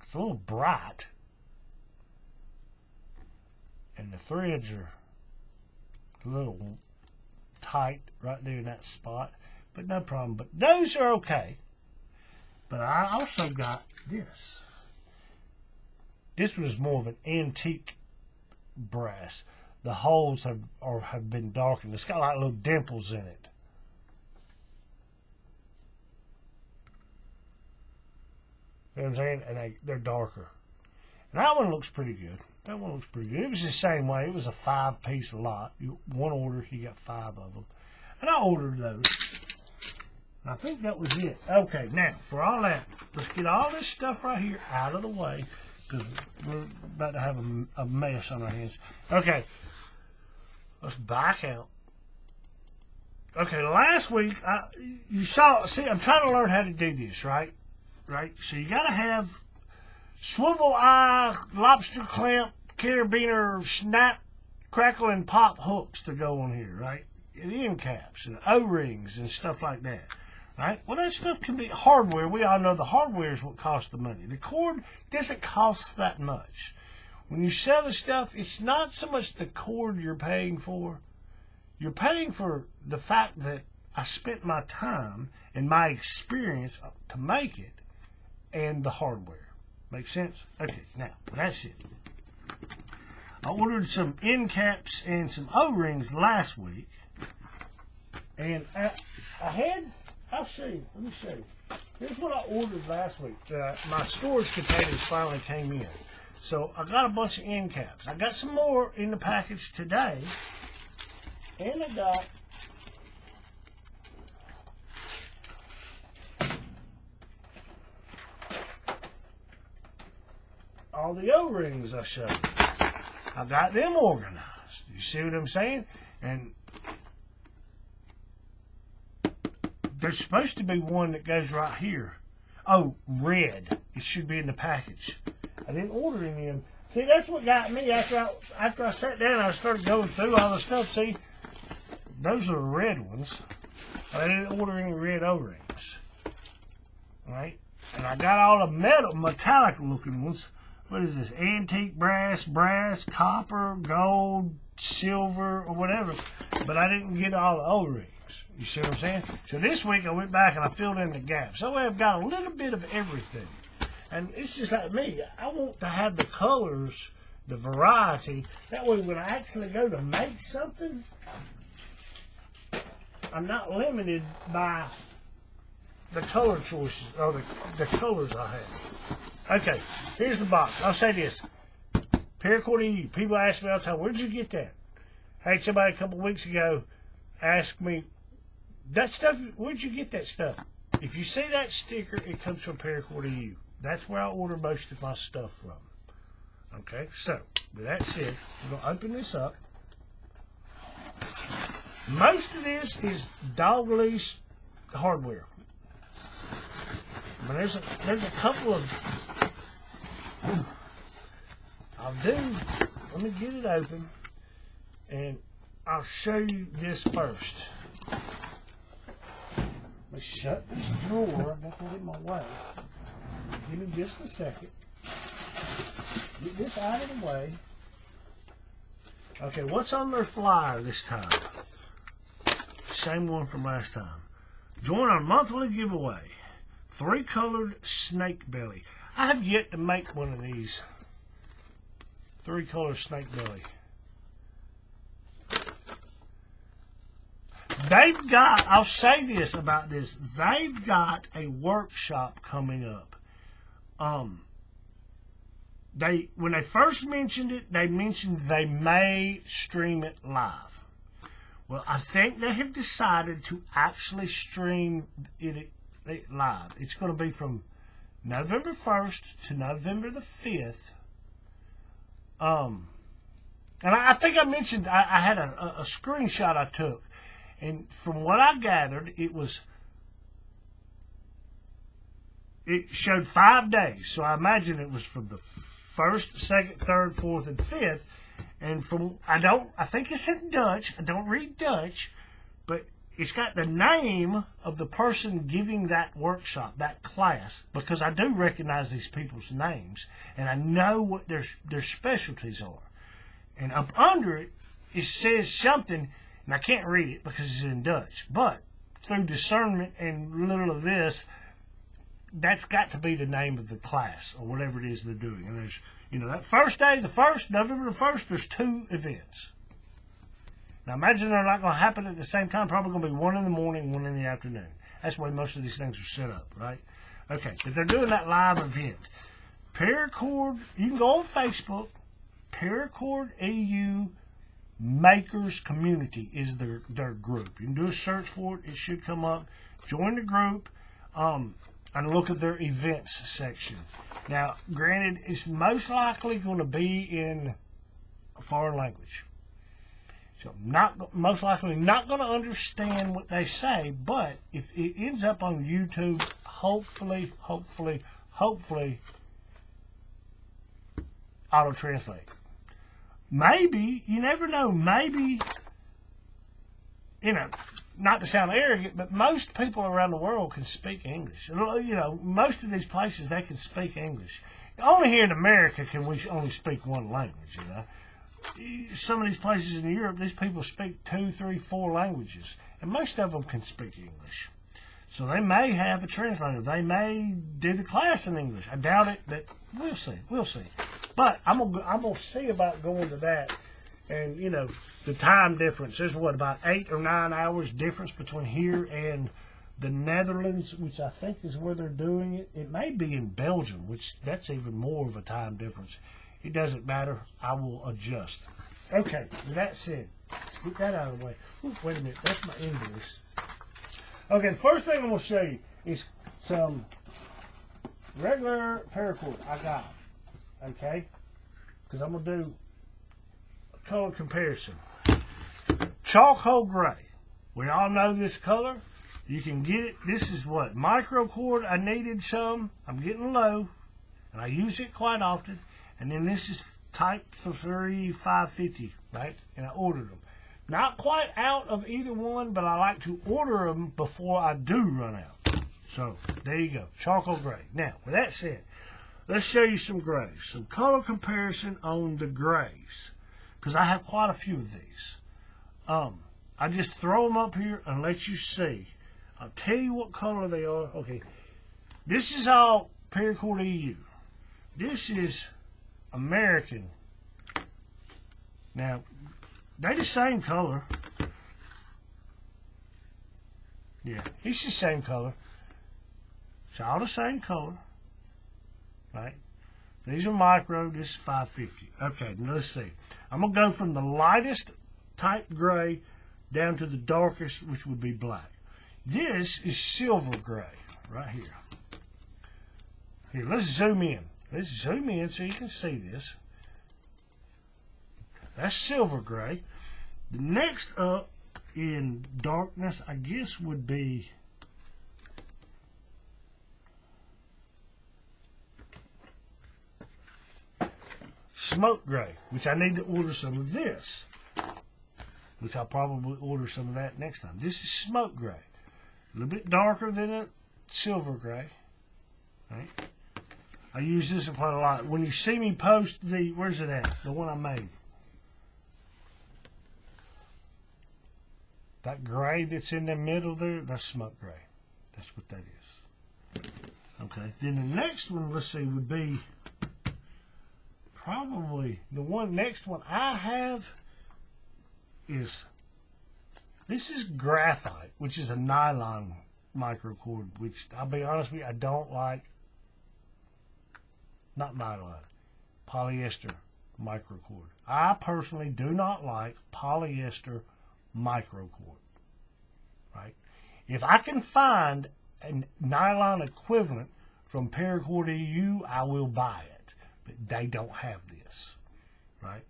It's a little bright. And the threads are a little tight right there in that spot. But no problem. But those are okay. But I also got this. This one is more of an antique brass. The holes have been darkened. It's got like little dimples in it. You know what I'm saying? And they're darker. And that one looks pretty good. That one looks pretty good. It was the same way. It was a 5-piece lot. One order, you got 5 of them. And I ordered those. I think that was it. Okay, now, for all that, let's get all this stuff right here out of the way, because we're about to have a mess on our hands. Okay, let's back out. Okay, last week, you saw, see, I'm trying to learn how to do this, right? Right? So you got to have swivel eye, lobster clamp, carabiner, snap, crackle, and pop hooks to go on here, right? And end caps and O-rings and stuff like that. Right? Well, that stuff can be hardware. We all know the hardware is what costs the money. The cord doesn't cost that much. When you sell the stuff, it's not so much the cord you're paying for. You're paying for the fact that I spent my time and my experience to make it and the hardware. Make sense? Okay, now, that's it. I ordered some end caps and some O-rings last week. And I had... I'll show you. Let me show you. Here's what I ordered last week. My storage containers finally came in. So I got a bunch of end caps. I got some more in the package today. And I got all the O-rings I showed you. I got them organized. You see what I'm saying? And there's supposed to be one that goes right here. Oh, red. It should be in the package. I didn't order any of them. See, that's what got me after I sat down. I started going through all the stuff. See, those are the red ones. I didn't order any red O-rings. Right? And I got all the metallic looking ones. What is this? Antique brass, copper, gold, silver, or whatever. But I didn't get all the O-rings. You see what I'm saying? So this week I went back and I filled in the gaps. So I've got a little bit of everything. And it's just like me. I want to have the colors, the variety. That way when I actually go to make something, I'm not limited by the color choices or the colors I have. Okay, here's the box. I'll say this. Paracord EU. People ask me all the time, where'd you get that? I had somebody a couple weeks ago ask me, that stuff, where'd you get that stuff? If you see that sticker, it comes from Paracord EU. That's where I order most of my stuff from. Okay, so, with that said, we're going to open this up. Most of this is Dog Leash hardware. But there's a couple of... let me get it open, and I'll show you this first. Let me shut this drawer. I got that in my way. Give me just a second. Get this out of the way. Okay, what's on their flyer this time? Same one from last time. Join our monthly giveaway. 3-colored snake belly. I have yet to make one of these 3-color snake belly. They've got, I'll say this about this, they've got a workshop coming up. When they first mentioned it, they mentioned they may stream it live. Well, I think they have decided to actually stream it live. It's going to be from November 1st to November the 5th. And I think I mentioned I had a screenshot I took. And from what I gathered, it showed 5 days. So I imagine it was from the 1st, 2nd, 3rd, 4th, and 5th. And from I think it's in Dutch. I don't read Dutch, but it's got the name of the person giving that workshop, that class, because I do recognize these people's names and I know what their specialties are. And up under it, it says something. And I can't read it because it's in Dutch, but through discernment and little of this, that's got to be the name of the class or whatever it is they're doing. And there's, that first day, November the 1st, there's 2 events. Now imagine they're not going to happen at the same time. Probably going to be one in the morning, one in the afternoon. That's the way most of these things are set up, right? Okay, but they're doing that live event. Paracord, you can go on Facebook, Paracord EU Makers Community is their group. You can do a search for it. It should come up. Join the group and look at their events section. Now, granted, it's most likely going to be in a foreign language. So most likely not going to understand what they say, but if it ends up on YouTube, hopefully, auto-translate. Maybe, you never know, maybe, not to sound arrogant, but most people around the world can speak English. Most of these places, they can speak English. Only here in America can we only speak one language, Some of these places in Europe, these people speak 2, 3, 4 languages, and most of them can speak English. So they may have a translator. They may do the class in English. I doubt it, but we'll see. But I'm gonna see about going to that. And the time difference. There's about 8 or 9 hours difference between here and the Netherlands, which I think is where they're doing it. It may be in Belgium, which that's even more of a time difference. It doesn't matter. I will adjust. Okay, with that said, let's get that out of the way. Ooh, wait a minute, that's my invoice. Okay, the first thing I'm going to show you is some regular paracord I got. Okay? Because I'm going to do a color comparison. Charcoal gray. We all know this color. You can get it. This is what? Micro cord. I needed some. I'm getting low. And I use it quite often. And then this is type 3 550, right? And I ordered them. Not quite out of either one, but I like to order them before I do run out. So, there you go. Charcoal gray. Now, with that said, let's show you some grays. Some color comparison on the grays. Because I have quite a few of these. I just throw them up here and let you see. I'll tell you what color they are. Okay. This is all Paracord EU. This is American. Now, they're the same color. Yeah, it's the same color. It's all the same color. Right? These are micro. This is 550. Okay, now let's see. I'm going to go from the lightest type gray down to the darkest, which would be black. This is silver gray right here. Here, let's zoom in. Let's zoom in so you can see this. That's silver gray. The next up in darkness, I guess, would be smoke gray, which I need to order some of this, which I'll probably order some of that next time. This is smoke gray. A little bit darker than a silver gray. Right? I use this quite a lot. When you see me post the, where's it at? The one I made. That gray that's in the middle there, that's smoke gray. That's what that is. Okay. Then the next one, let's see, would be probably the next one I have is, this is graphite, which is a nylon microcord, which I'll be honest with you, I don't like. Not nylon, polyester microcord. I personally do not like polyester microcord. Right? If I can find a nylon equivalent from Paracord EU, I will buy it. But they don't have this. Right?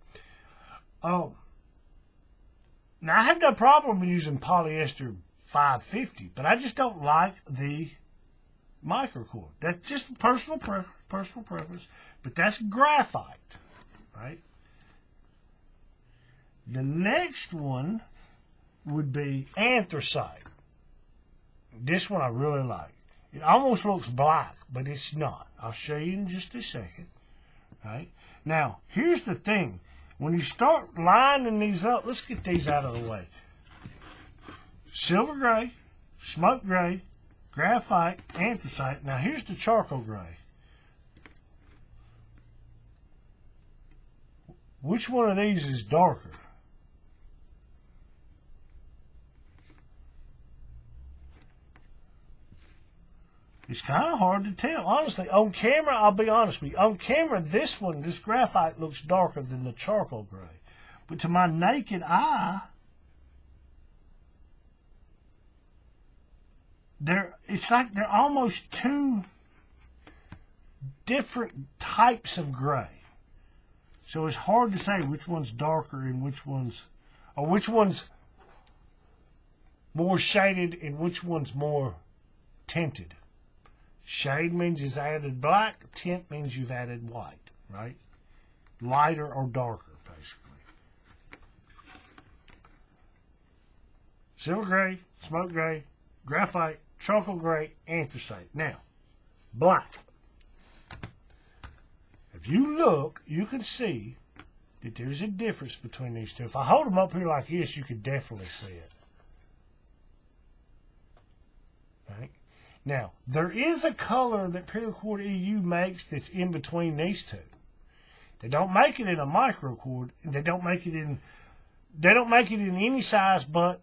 Now I have no problem using polyester 550, but I just don't like the microcord. That's just personal preference, but that's graphite, right? The next one would be anthracite. This one I really like. It almost looks black, but it's not. I'll show you in just a second, right? Now, here's the thing. When you start lining these up, let's get these out of the way. Silver gray, smoke gray, graphite, anthracite. Now here's the charcoal gray. Which one of these is darker? It's kind of hard to tell. Honestly, on camera, I'll be honest with you. On camera, this graphite looks darker than the charcoal gray. But to my naked eye, it's like they're almost two different types of gray. So it's hard to say which one's darker and which one's more shaded and which one's more tinted. Shade means it's added black. Tint means you've added white, right? Lighter or darker, basically. Silver gray, smoke gray, graphite, charcoal gray, anthracite. Now, black. If you look, you can see that there's a difference between these two. If I hold them up here like this, you can definitely see it. Right? Now, there is a color that Paracord EU makes that's in between these two. They don't make it in a microcord. They don't make it in any size but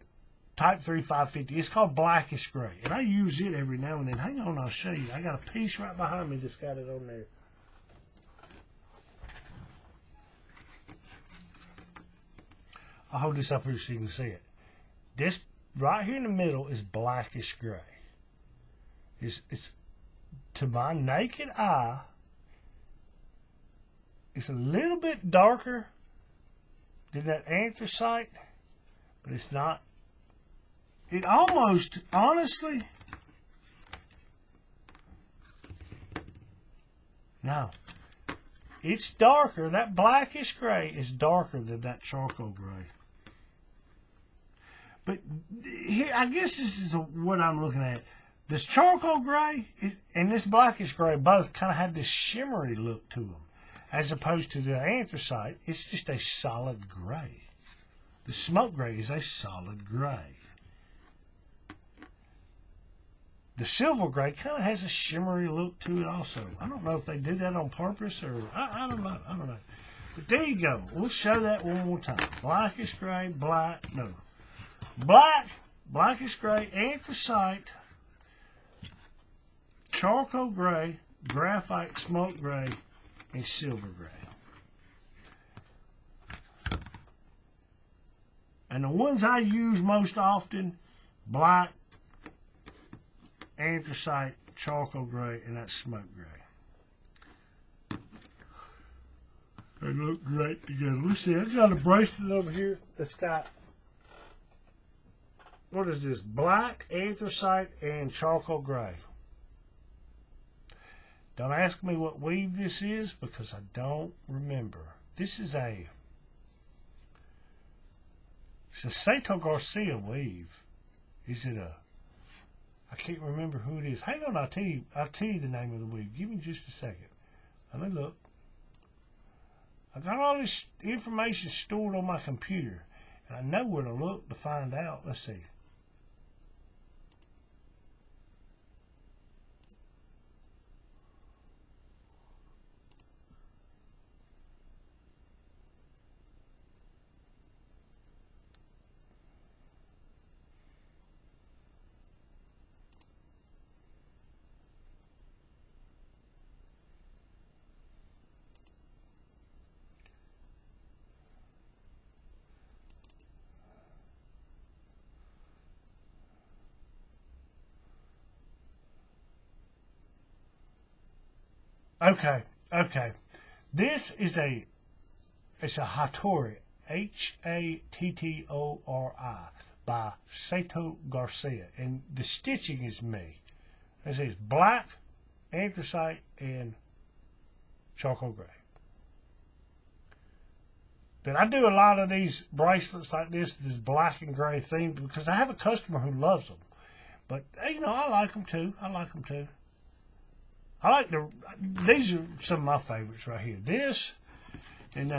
Type 3 550. It's called blackish gray. And I use it every now and then. Hang on, I'll show you. I got a piece right behind me that's got it on there. I'll hold this up here so you can see it. This right here in the middle is blackish gray. It's to my naked eye, it's a little bit darker than that anthracite, but it's not. It almost, honestly, no. It's darker. That blackish gray is darker than that charcoal gray. But here, I guess this is what I'm looking at. This charcoal gray and this blackish gray both kind of have this shimmery look to them. As opposed to the anthracite, it's just a solid gray. The smoke gray is a solid gray. The silver gray kind of has a shimmery look to it also. I don't know if they did that on purpose or I don't know. I don't know. But there you go. We'll show that one more time. Blackish gray, blackish gray, anthracite, charcoal gray, graphite, smoke gray, and silver gray. And the ones I use most often, black, anthracite, charcoal gray, and that smoke gray. They look great together. Let's see, I've got a bracelet over here that's got, what is this? Black, anthracite, and charcoal gray. Don't ask me what weave this is because I don't remember. This is it's a Sato Garcia weave. Is it I can't remember who it is. Hang on, I'll tell you the name of the weave. Give me just a second. Let me look. I got all this information stored on my computer, and I know where to look to find out. Let's see. Okay. This is it's a Hattori, Hattori, by Sato Garcia, and the stitching is me. It says black, anthracite, and charcoal gray. But I do a lot of these bracelets like this black and gray theme, because I have a customer who loves them. But, you know, I like them too. These are some of my favorites right here. This and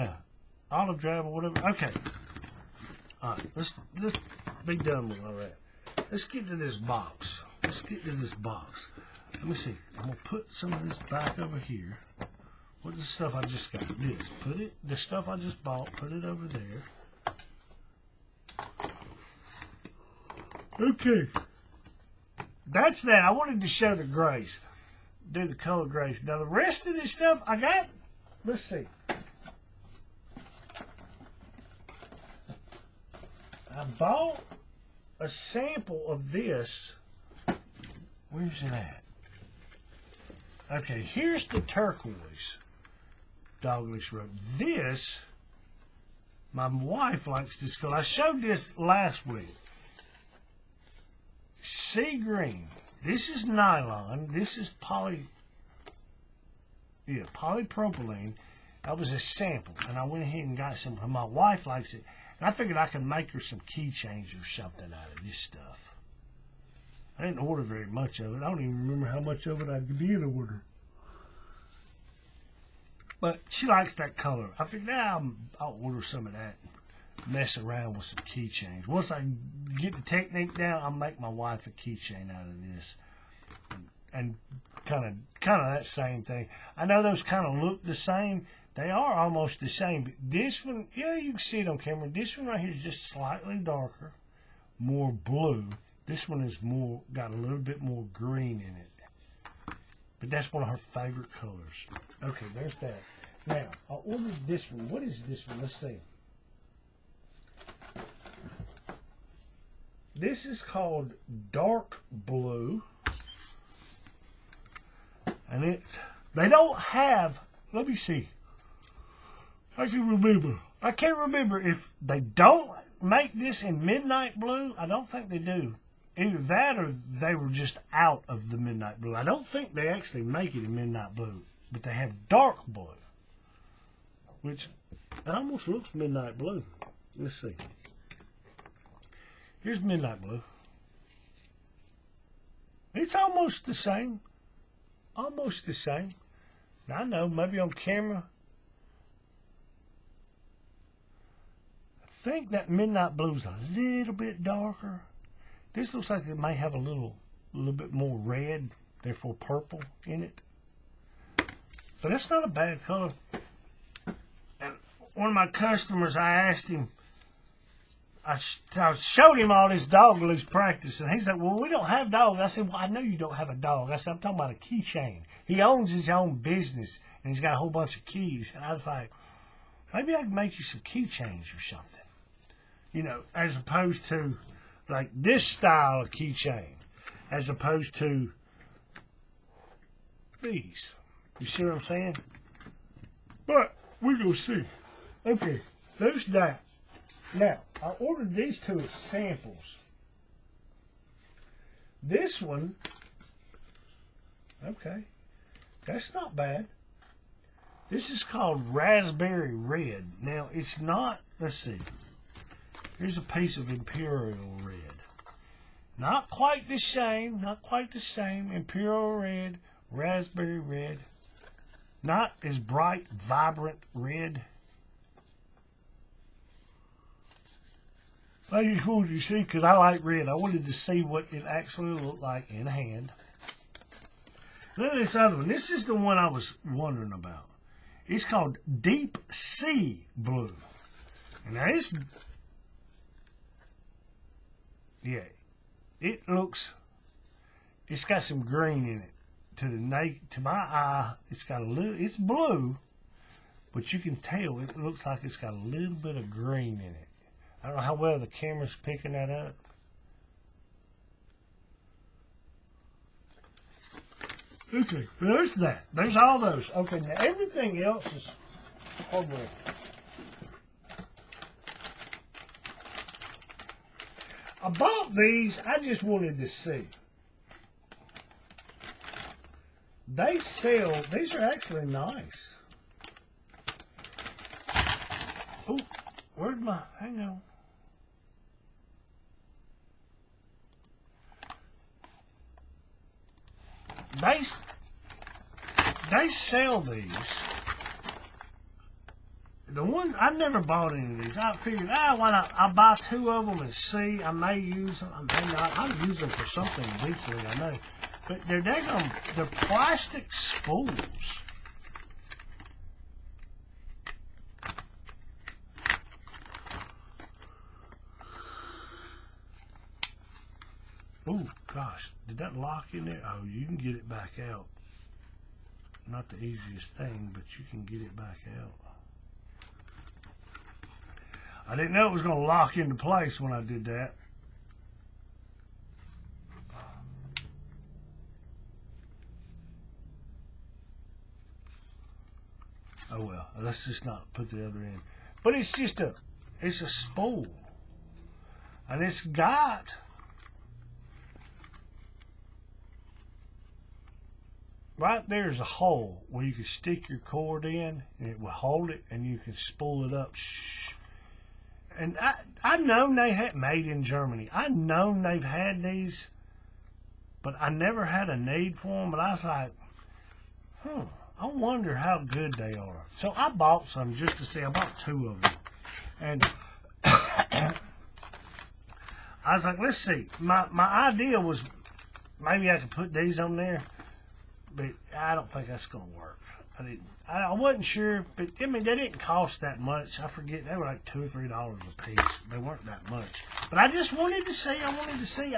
olive drab or whatever. Okay. All right, let's be done with all that. Let's get to this box. Let me see. I'm going to put some of this back over here. What's the stuff I just got? The stuff I just bought, put it over there. Okay. That's that. I wanted to show the grays. Do the color grays. Now the rest of this stuff I got, let's see. I bought a sample of this. Where's it at? Okay, here's the turquoise dog leash rope. This, my wife likes this color. I showed this last week. Sea green. This is nylon. This is polypropylene. That was a sample, and I went ahead and got some. My wife likes it, and I figured I could make her some keychains or something out of this stuff. I didn't order very much of it. I don't even remember how much of it I did order. But she likes that color. I figured, I'll order some of that. Mess around with some keychains. Once I get the technique down, I'll make my wife a keychain out of this. And kind of that same thing. I know those kind of look the same. They are almost the same. But this one, yeah, you can see it on camera. This one right here is just slightly darker, more blue. This one is got a little bit more green in it. But that's one of her favorite colors. Okay, there's that. Now, I ordered this one. What is this one? Let's see. This is called dark blue. And they don't have, let me see. I can't remember if they don't make this in midnight blue. I don't think they do. Either that or they were just out of the midnight blue. I don't think they actually make it in midnight blue, but they have dark blue, which it almost looks midnight blue. Let's see. Here's midnight blue. It's almost the same. Almost the same. Now, I know, maybe on camera. I think that midnight blue's a little bit darker. This looks like it may have a little bit more red, therefore purple in it. But that's not a bad color. And one of my customers, I asked him, I showed him all this Dog Leash Practice, and he's like, well, we don't have dogs. I said, well, I know you don't have a dog. I said, I'm talking about a keychain. He owns his own business, and he's got a whole bunch of keys. And I was like, maybe I can make you some keychains or something. You know, as opposed to, like, this style of keychain, as opposed to these. You see what I'm saying? But we're going to see. Okay, there's that. Now, I ordered these two as samples. This one, okay, that's not bad. This is called Raspberry Red. Now, it's not, let's see. Here's a piece of Imperial Red. Not quite the same, not quite the same. Imperial Red, Raspberry Red. Not as bright, vibrant red. I just wanted to see, because I like red. I wanted to see what it actually looked like in hand. Look at this other one. This is the one I was wondering about. It's called Deep Sea Blue. And now it's, yeah, it looks, it's got some green in it. To my eye, it's got a little, it's blue, but you can tell it looks like it's got a little bit of green in it. I don't know how well the camera's picking that up. Okay, there's that. There's all those. Okay, now everything else is hardware. I bought these. I just wanted to see. They sell. These are actually nice. Oh, where'd my, hang on. They sell these. The ones, I've never bought any of these. I figured, why not? I'll buy two of them and see. I may use them. I may not. I'll use them for something eventually, I know. But they're plastic spools. Oh, gosh. Did that lock in there? Oh, you can get it back out. Not the easiest thing, but you can get it back out. I didn't know it was going to lock into place when I did that. Oh well, let's just not put the other end. But it's just it's a spool. And it's got right there's a hole where you can stick your cord in and it will hold it and you can spool it up. Shh. And I known they had made in Germany. I known they've had these, but I never had a need for them. But I was like, I wonder how good they are. So I bought some just to see. I bought 2 of them. And I was like, let's see. My idea was maybe I could put these on there, but I don't think that's going to work. I wasn't sure, but I mean, they didn't cost that much. I forget, they were like $2 or $3 a piece. They weren't that much. But I just wanted to see.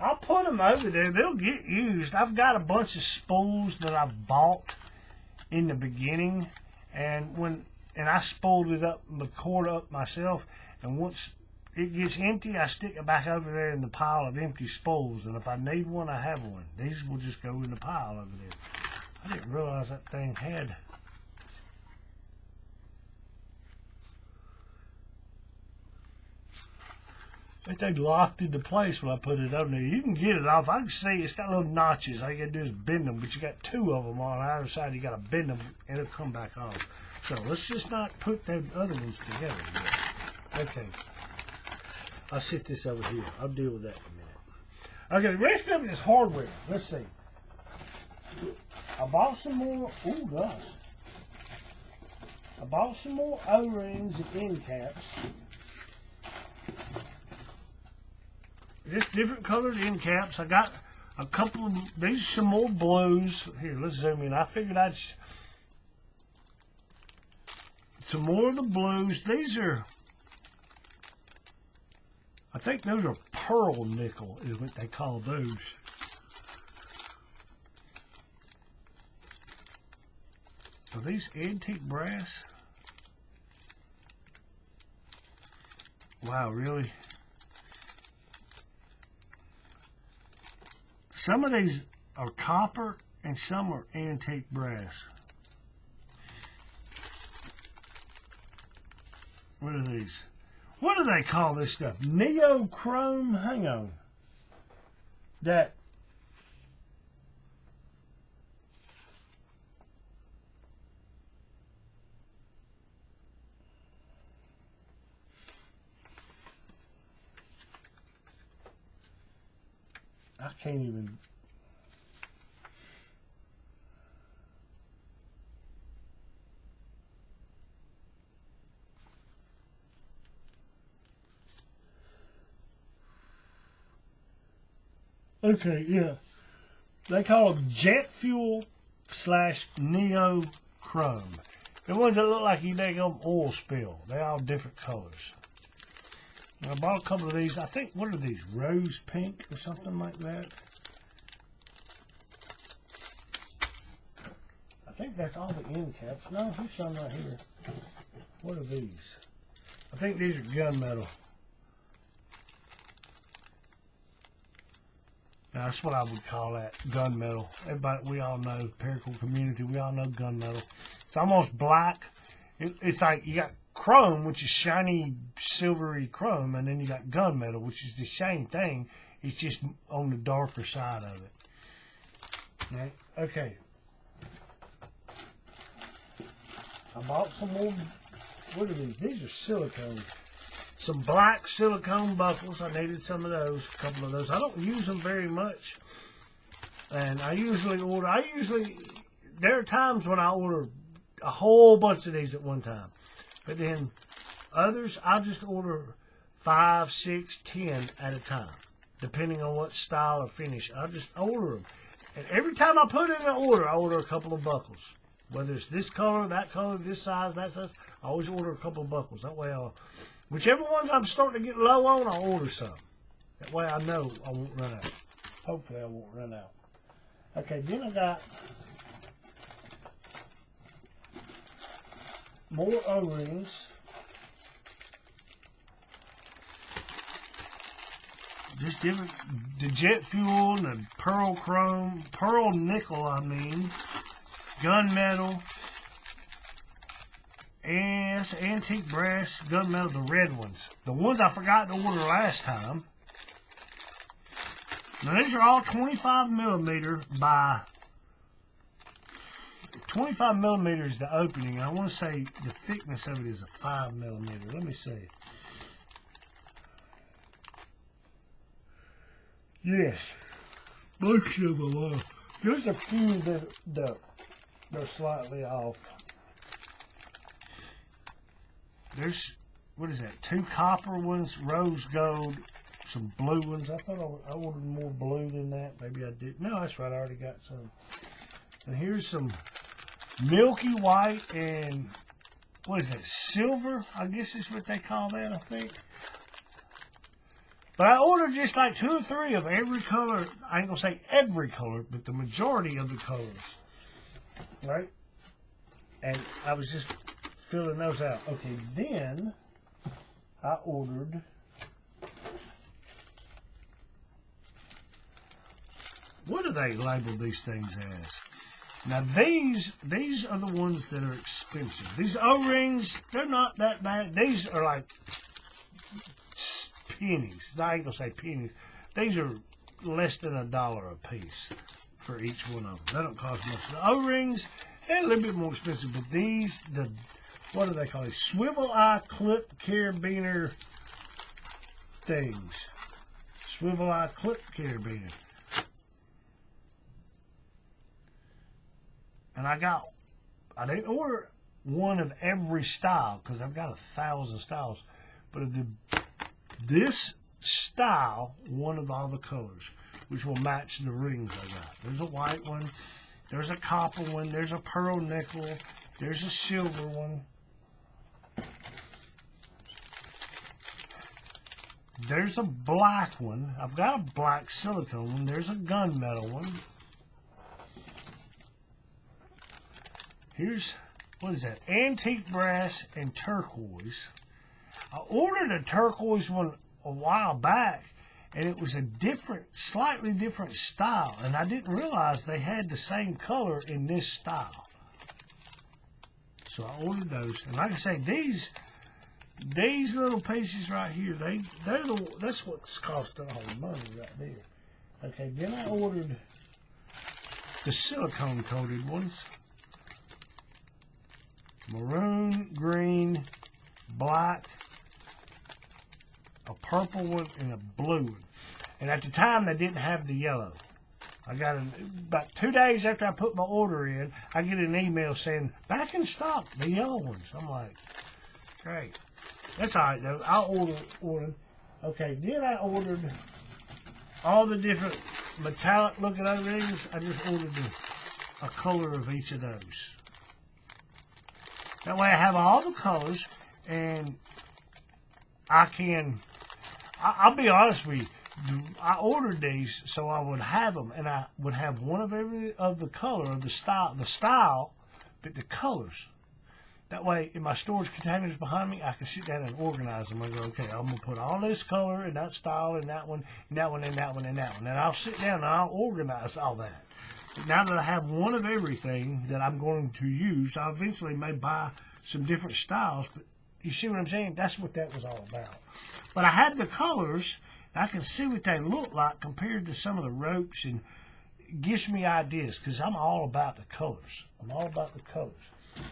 I'll put them over there. They'll get used. I've got a bunch of spools that I've bought in the beginning, and I spooled it up, the cord up myself. And once it gets empty, I stick it back over there in the pile of empty spools. And if I need one, I have one. These will just go in the pile over there. I didn't realize that thing had. That thing locked into place when I put it on there. You can get it off. I can see it's got little notches. All you got to do is bend them, but you got 2 of them on either side. You got to bend them and it'll come back off. So let's just not put the other ones together yet. Okay. I'll sit this over here. I'll deal with that in a minute. Okay, the rest of it is hardware. Let's see. I bought some more. Oh gosh. I bought some more O-rings and end caps. Just different colored end caps. I got a couple of these. Are some more blues. Here, let's zoom in. I figured I'd some more of the blues. These are, I think those are pearl nickel is what they call those. Are these antique brass? Wow, really? Some of these are copper and some are antique brass. What are these? What do they call this stuff? Neochrome? Hang on. That. I can't even. Okay, yeah. They call them jet fuel / neochrome. The ones that look like you dig on oil spill. They're all different colors. And I bought a couple of these. I think, what are these? Rose pink or something like that? I think that's all the end caps. No, here's some right here. What are these? I think these are gunmetal. Now, that's what I would call that, gunmetal. Everybody, we all know, Paracord community, we all know gunmetal. It's almost black. It's like you got chrome, which is shiny, silvery chrome, and then you got gunmetal, which is the same thing. It's just on the darker side of it. Right? Okay. I bought some more. What are these? These are silicone. Some black silicone buckles. I needed some of those, a couple of those. I don't use them very much. And I usually order, there are times when I order a whole bunch of these at one time. But then others, I'll just order 5, 6, 10 at a time, depending on what style or finish. I'll just order them. And every time I put in an order, I order a couple of buckles. Whether it's this color, this size, that size, I always order a couple of buckles. That way whichever ones I'm starting to get low on, I'll order some. That way I know I won't run out. Hopefully I won't run out. Okay, then I got more O-rings. just different, the jet fuel and the pearl nickel, gunmetal, and it's antique brass gunmetal, the red ones. The ones I forgot to order last time. Now these are all 25 millimeter by 25 millimeters the opening. I want to say the thickness of it is a 5 millimeter. Let me see. Yes, most of them are. There's a few that they're slightly off. There's, what is that? 2 copper ones, rose gold, some blue ones. I thought I ordered more blue than that. Maybe I did. No, that's right. I already got some. And here's some milky white and what is that? Silver, I guess is what they call that, I think. But I ordered just like 2 or 3 of every color. I ain't gonna say every color, but the majority of the colors. Right? And I was just filling those out. Okay, then I ordered what do they label these things as? Now these are the ones that are expensive. These O-rings, they're not that bad. These are like pennies. I ain't gonna say pennies. These are less than $1 a piece for each one of them. They don't cost much. The O-rings, they're a little bit more expensive, but these, what do they call these? Swivel eye clip carabiner things. Swivel eye clip carabiner. And I didn't order one of every style because I've got 1,000 styles, but of this style, one of all the colors, which will match the rings I got. There's a white one, there's a copper one, there's a pearl nickel, there's a silver one, there's a black one. I've got a black silicone one. There's a gunmetal one. Here's, what is that? Antique brass and turquoise. I ordered a turquoise one a while back, and it was a slightly different style, and I didn't realize they had the same color in this style. So I ordered those, and like I say, these little pieces right here, that's what's costing all the money right there. Okay, then I ordered the silicone coated ones. Maroon, green, black, a purple one, and a blue one. And at the time, they didn't have the yellow. I got about 2 days after I put my order in, I get an email saying, back in stock, the yellow ones. I'm like, great. That's all right, though. I'll order. Okay, then I ordered all the different metallic looking O-rings. I just ordered a color of each of those. That way I have all the colors, and I'll be honest with you, I ordered these so I would have them, and I would have one of every of the color of the style, but the colors. That way, in my storage containers behind me, I can sit down and organize them. I go, okay, I'm going to put all this color and that style and that one, and that one, and that one, and that one. And I'll sit down and I'll organize all that. Now that I have one of everything that I'm going to use, I eventually may buy some different styles, but you see what I'm saying? That's what that was all about. But I had the colors, I can see what they look like compared to some of the ropes, and it gives me ideas, because I'm all about the colors. I'm all about the colors.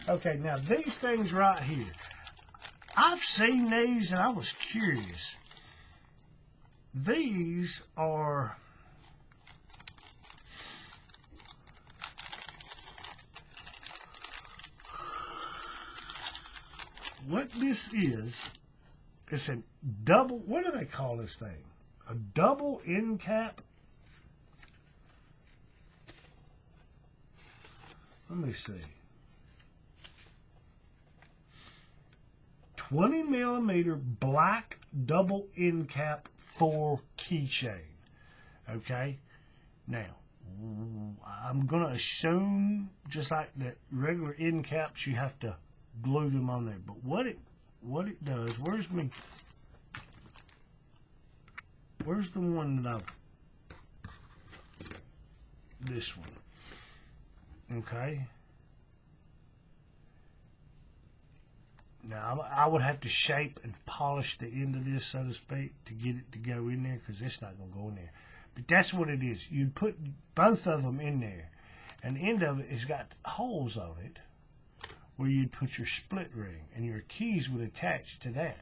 Okay, now these things right here, I've seen these and I was curious. These are what this is. It's a double, what do they call this thing? A double end cap. Let me see. 20 millimeter black double end cap for keychain. Okay, now I'm gonna assume just like the regular end caps, you have to glue them on there. But what it does? Where's me? where's the one that this one. Okay. Now, I would have to shape and polish the end of this, so to speak, to get it to go in there, because it's not going to go in there. But that's what it is. You put both of them in there, and the end of it has got holes on it where you'd put your split ring, and your keys would attach to that.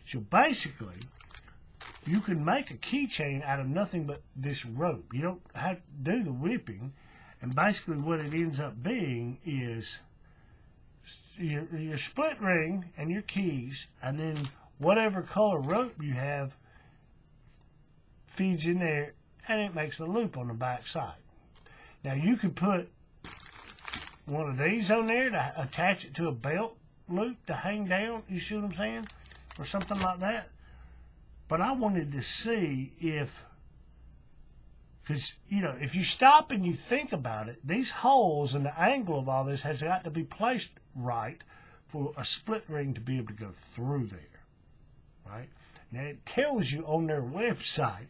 So basically, you can make a keychain out of nothing but this rope. You don't have to do the whipping, and basically what it ends up being is your split ring and your keys, and then whatever color rope you have feeds in there, and it makes a loop on the back side. Now you could put one of these on there to attach it to a belt loop to hang down, you see what I'm saying? Or something like that. But I wanted to see if, because, you know, if you stop and you think about it, these holes and the angle of all this has got to be placed right for a split ring to be able to go through there, right? Now, it tells you on their website,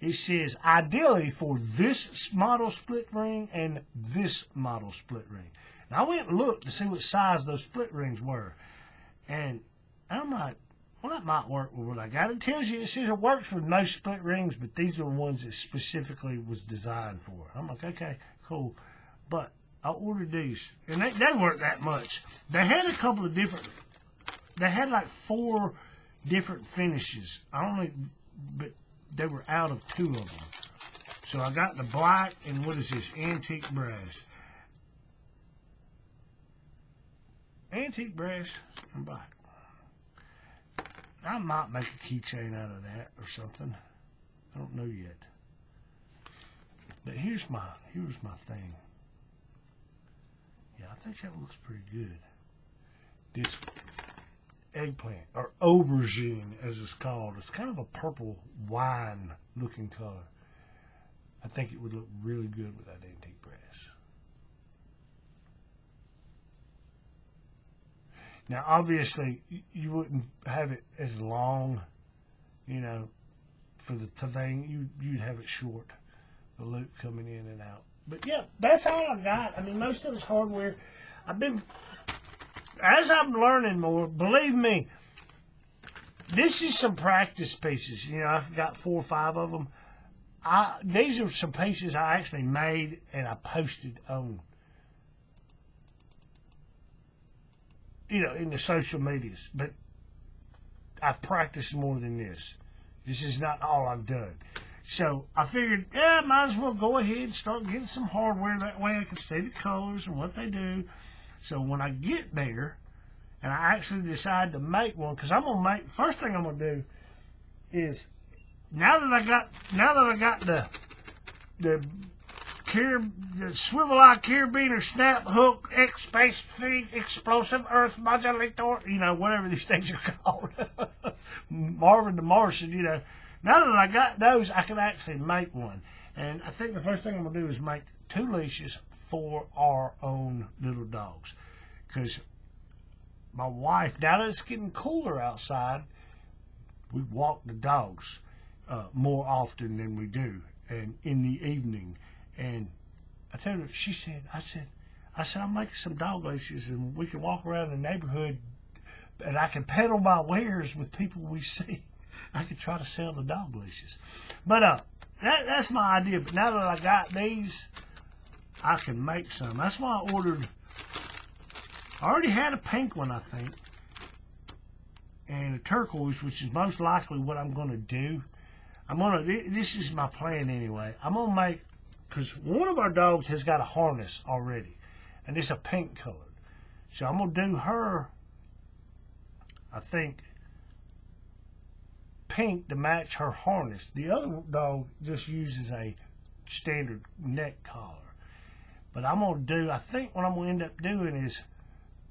it says, ideally for this model split ring and this model split ring. Now, I went and looked to see what size those split rings were, and I'm like, well, that might work with what I got. It tells you, it says it works with most split rings, but these are the ones that specifically was designed for. I'm like, okay, cool. But I ordered these, and they weren't that much. They had a couple of different, they had like 4 different finishes. But they were out of 2 of them. So I got the black and what is this? Antique brass. Antique brass and black. I might make a keychain out of that or something. I don't know yet. But here's my thing. Yeah, I think that looks pretty good. This eggplant, or aubergine as it's called. It's kind of a purple wine looking color. I think it would look really good with that antique brass. Now, obviously, you wouldn't have it as long, you know, for the thing. You'd have it short, the loop coming in and out. But, yeah, that's all I got. I mean, most of it's hardware. As I'm learning more, believe me, this is some practice pieces. You know, I've got 4 or 5 of them. These are some pieces I actually made and I posted on, you know, in the social medias. But I've practiced more than this. This is not all I've done. So I figured, yeah, might as well go ahead and start getting some hardware. That way I can see the colors and what they do. So when I get there and I actually decide to make one, because I'm going to make, first thing I'm going to do is, now that I got the Swivel Carabiner snap hook X-Space explosive earth modulator, you know, whatever these things are called. Marvin the Martian, you know. Now that I got those, I can actually make one. And I think the first thing I'm going to do is make 2 leashes for our own little dogs. Because my wife, now that it's getting cooler outside, we walk the dogs more often than we do, and in the evening. And I told her, I said, I'll make some dog leashes and we can walk around the neighborhood and I can peddle my wares with people we see. I could try to sell the dog leashes. But that's my idea. But now that I got these, I can make some. That's why I ordered. I already had a pink one, I think, and a turquoise, which is most likely what I'm going to do. This is my plan anyway. I'm going to make, because one of our dogs has got a harness already, and it's a pink color. So I'm going to do her, I think, pink to match her harness. The other dog just uses a standard neck collar. But I'm going to do, I think what I'm going to end up doing is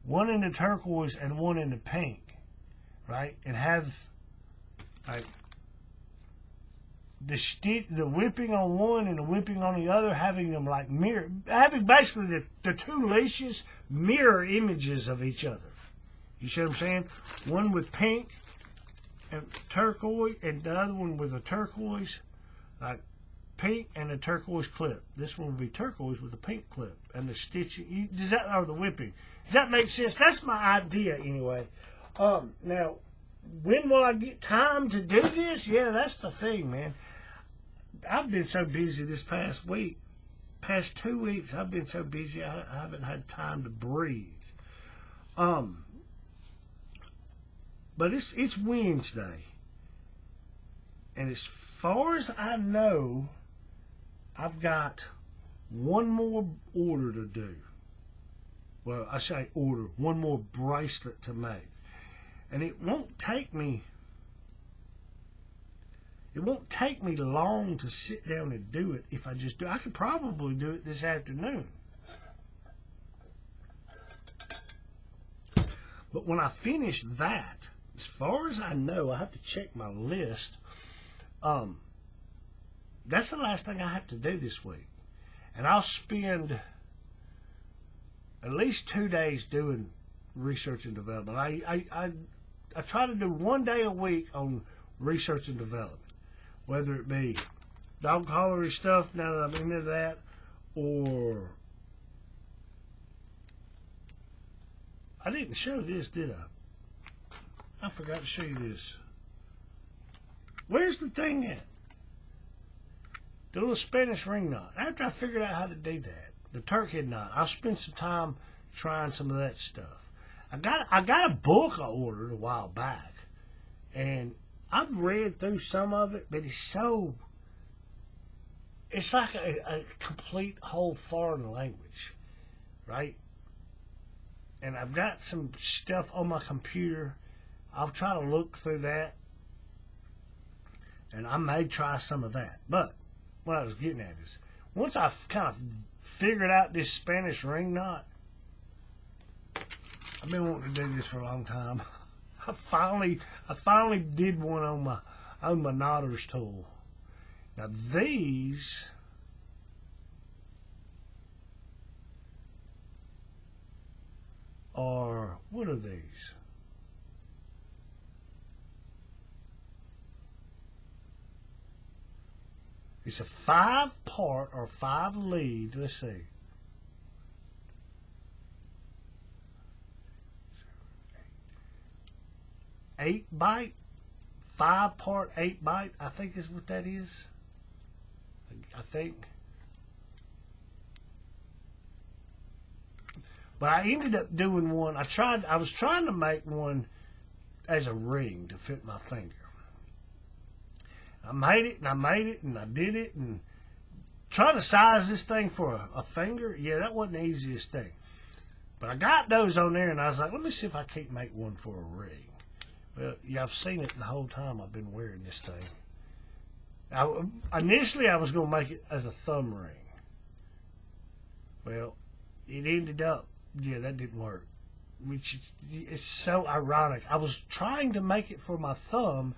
one in the turquoise and one in the pink, right? And have like the whipping on one and the whipping on the other, having them like mirror, having basically the 2 leashes mirror images of each other. You see what I'm saying? One with pink and turquoise, and the other one with a turquoise, like pink and a turquoise clip. This one will be turquoise with a pink clip and the stitching. Does that, or the whipping? Does that make sense? That's my idea anyway. Now, when will I get time to do this? Yeah, that's the thing, man. I've been so busy this past 2 weeks. I've been so busy I haven't had time to breathe. But it's Wednesday, and as far as I know, I've got one more order to do. Well, I say order, one more bracelet to make. And it won't take me long to sit down and do it if I just do. I could probably do it this afternoon. But when I finish that, as far as I know, I have to check my list. That's the last thing I have to do this week. And I'll spend at least 2 days doing research and development. I try to do 1 day a week on research and development, whether it be dog collar stuff now that I'm into that, or I didn't show this, did I? I forgot to show you this. Where's the thing at? The little Spanish ring knot. After I figured out how to do that, the Turks Head Knot, I'll spend some time trying some of that stuff. I got a book I ordered a while back, and I've read through some of it, but it's like a complete whole foreign language, right? And I've got some stuff on my computer. I'll try to look through that, and I may try some of that. But what I was getting at is, once I've kind of figured out this Spanish ring knot, I've been wanting to do this for a long time. I finally did one on my knotter's tool. Now these are, what are these? It's a 5-part or 5 lead. Let's see. 8 bite, 5-part 8 bite. I think is what that is. I think. But I ended up doing one. I was trying to make one as a ring to fit my finger. I made it, and I made it, and I did it, and trying to size this thing for a finger, yeah, that wasn't the easiest thing. But I got those on there, and I was like, let me see if I can't make one for a ring. Well, yeah, I've seen it the whole time I've been wearing this thing. Initially, I was going to make it as a thumb ring. Well, it ended up, yeah, that didn't work. Which is so ironic. I was trying to make it for my thumb,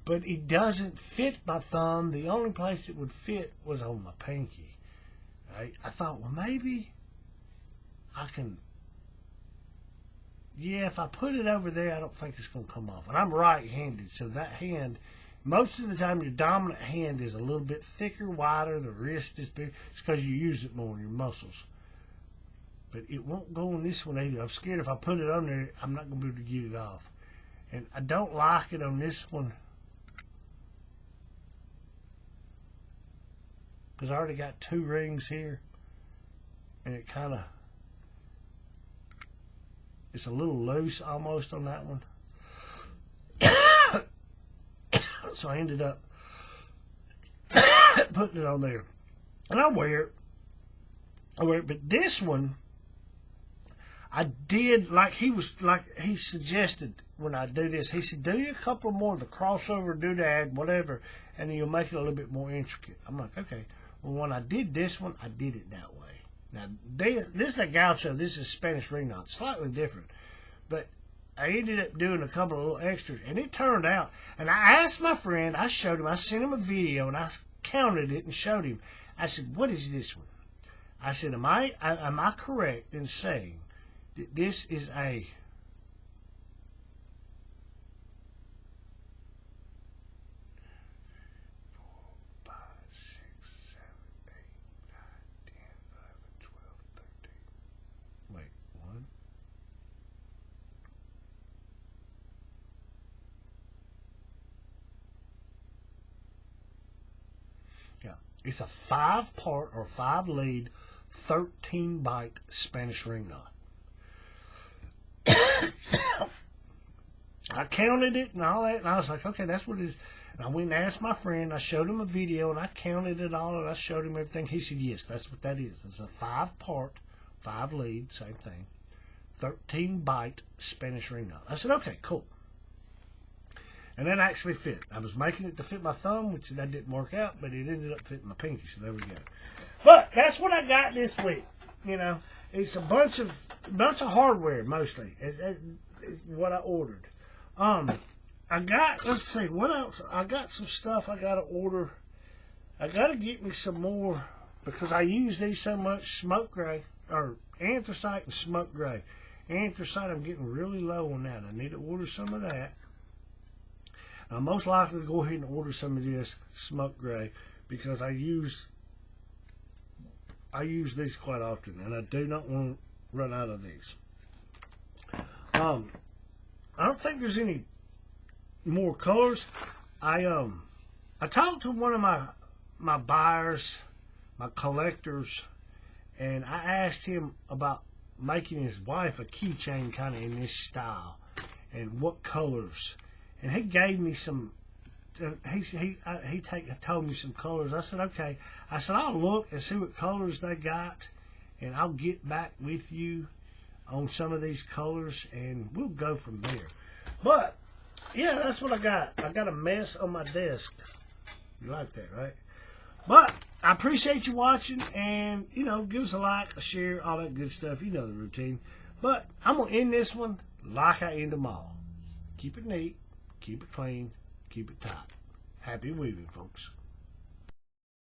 but it doesn't fit my thumb. The only place it would fit was on my pinky. Right? I thought, well, maybe I can... Yeah, if I put it over there, I don't think it's going to come off. And I'm right-handed, so that hand, most of the time your dominant hand is a little bit thicker, wider, the wrist is big. It's because you use it more in your muscles. But it won't go on this one either. I'm scared if I put it on there, I'm not going to be able to get it off. And I don't like it on this one, because I already got 2 rings here, and it kind of, it's a little loose almost on that one. So I ended up putting it on there. And I wear it. But this one, I did, like he suggested when I do this, he said, do you a couple more of the crossover, doodad, whatever, and then you'll make it a little bit more intricate. I'm like, okay. Well, when I did this one, I did it that way. Now, this is a gaucho. This is Spanish ring knot. Slightly different. But I ended up doing a couple of little extras, and it turned out. And I asked my friend, I showed him, I sent him a video, and I counted it and showed him. I said, what is this one? I said, am I correct in saying that this is a It's a 5-part or 5-lead, 13-bite Spanish ring knot. I counted it and all that, and I was like, okay, that's what it is. And I went and asked my friend. I showed him a video, and I counted it all, and I showed him everything. He said, yes, that's what that is. It's a 5-part, 5-lead, same thing, 13-bite Spanish ring knot. I said, okay, cool. And that actually fit. I was making it to fit my thumb, which that didn't work out, but it ended up fitting my pinky, so there we go. But that's what I got this week. You know, it's a bunch of hardware mostly. It's what I ordered. I got, let's see, what else? I got some stuff I got to order. I got to get me some more because I use these so much. Smoke gray, or anthracite and smoke gray. Anthracite, I'm getting really low on that. I need to order some of that. I'm most likely to go ahead and order some of this smoke gray because I use these quite often, and I do not want to run out of these. I don't think there's any more colors. I talked to one of my buyers, my collectors, and I asked him about making his wife a keychain kind of in this style and what colors. And he gave me some. He told me some colors. I said, okay. I said, I'll look and see what colors they got, and I'll get back with you on some of these colors, and we'll go from there. But yeah, that's what I got. I got a mess on my desk. You like that, right? But I appreciate you watching, and you know, give us a like, a share, all that good stuff. You know the routine. But I'm gonna end this one like I end them all. Keep it neat. Keep it clean. Keep it tight. Happy weaving, folks.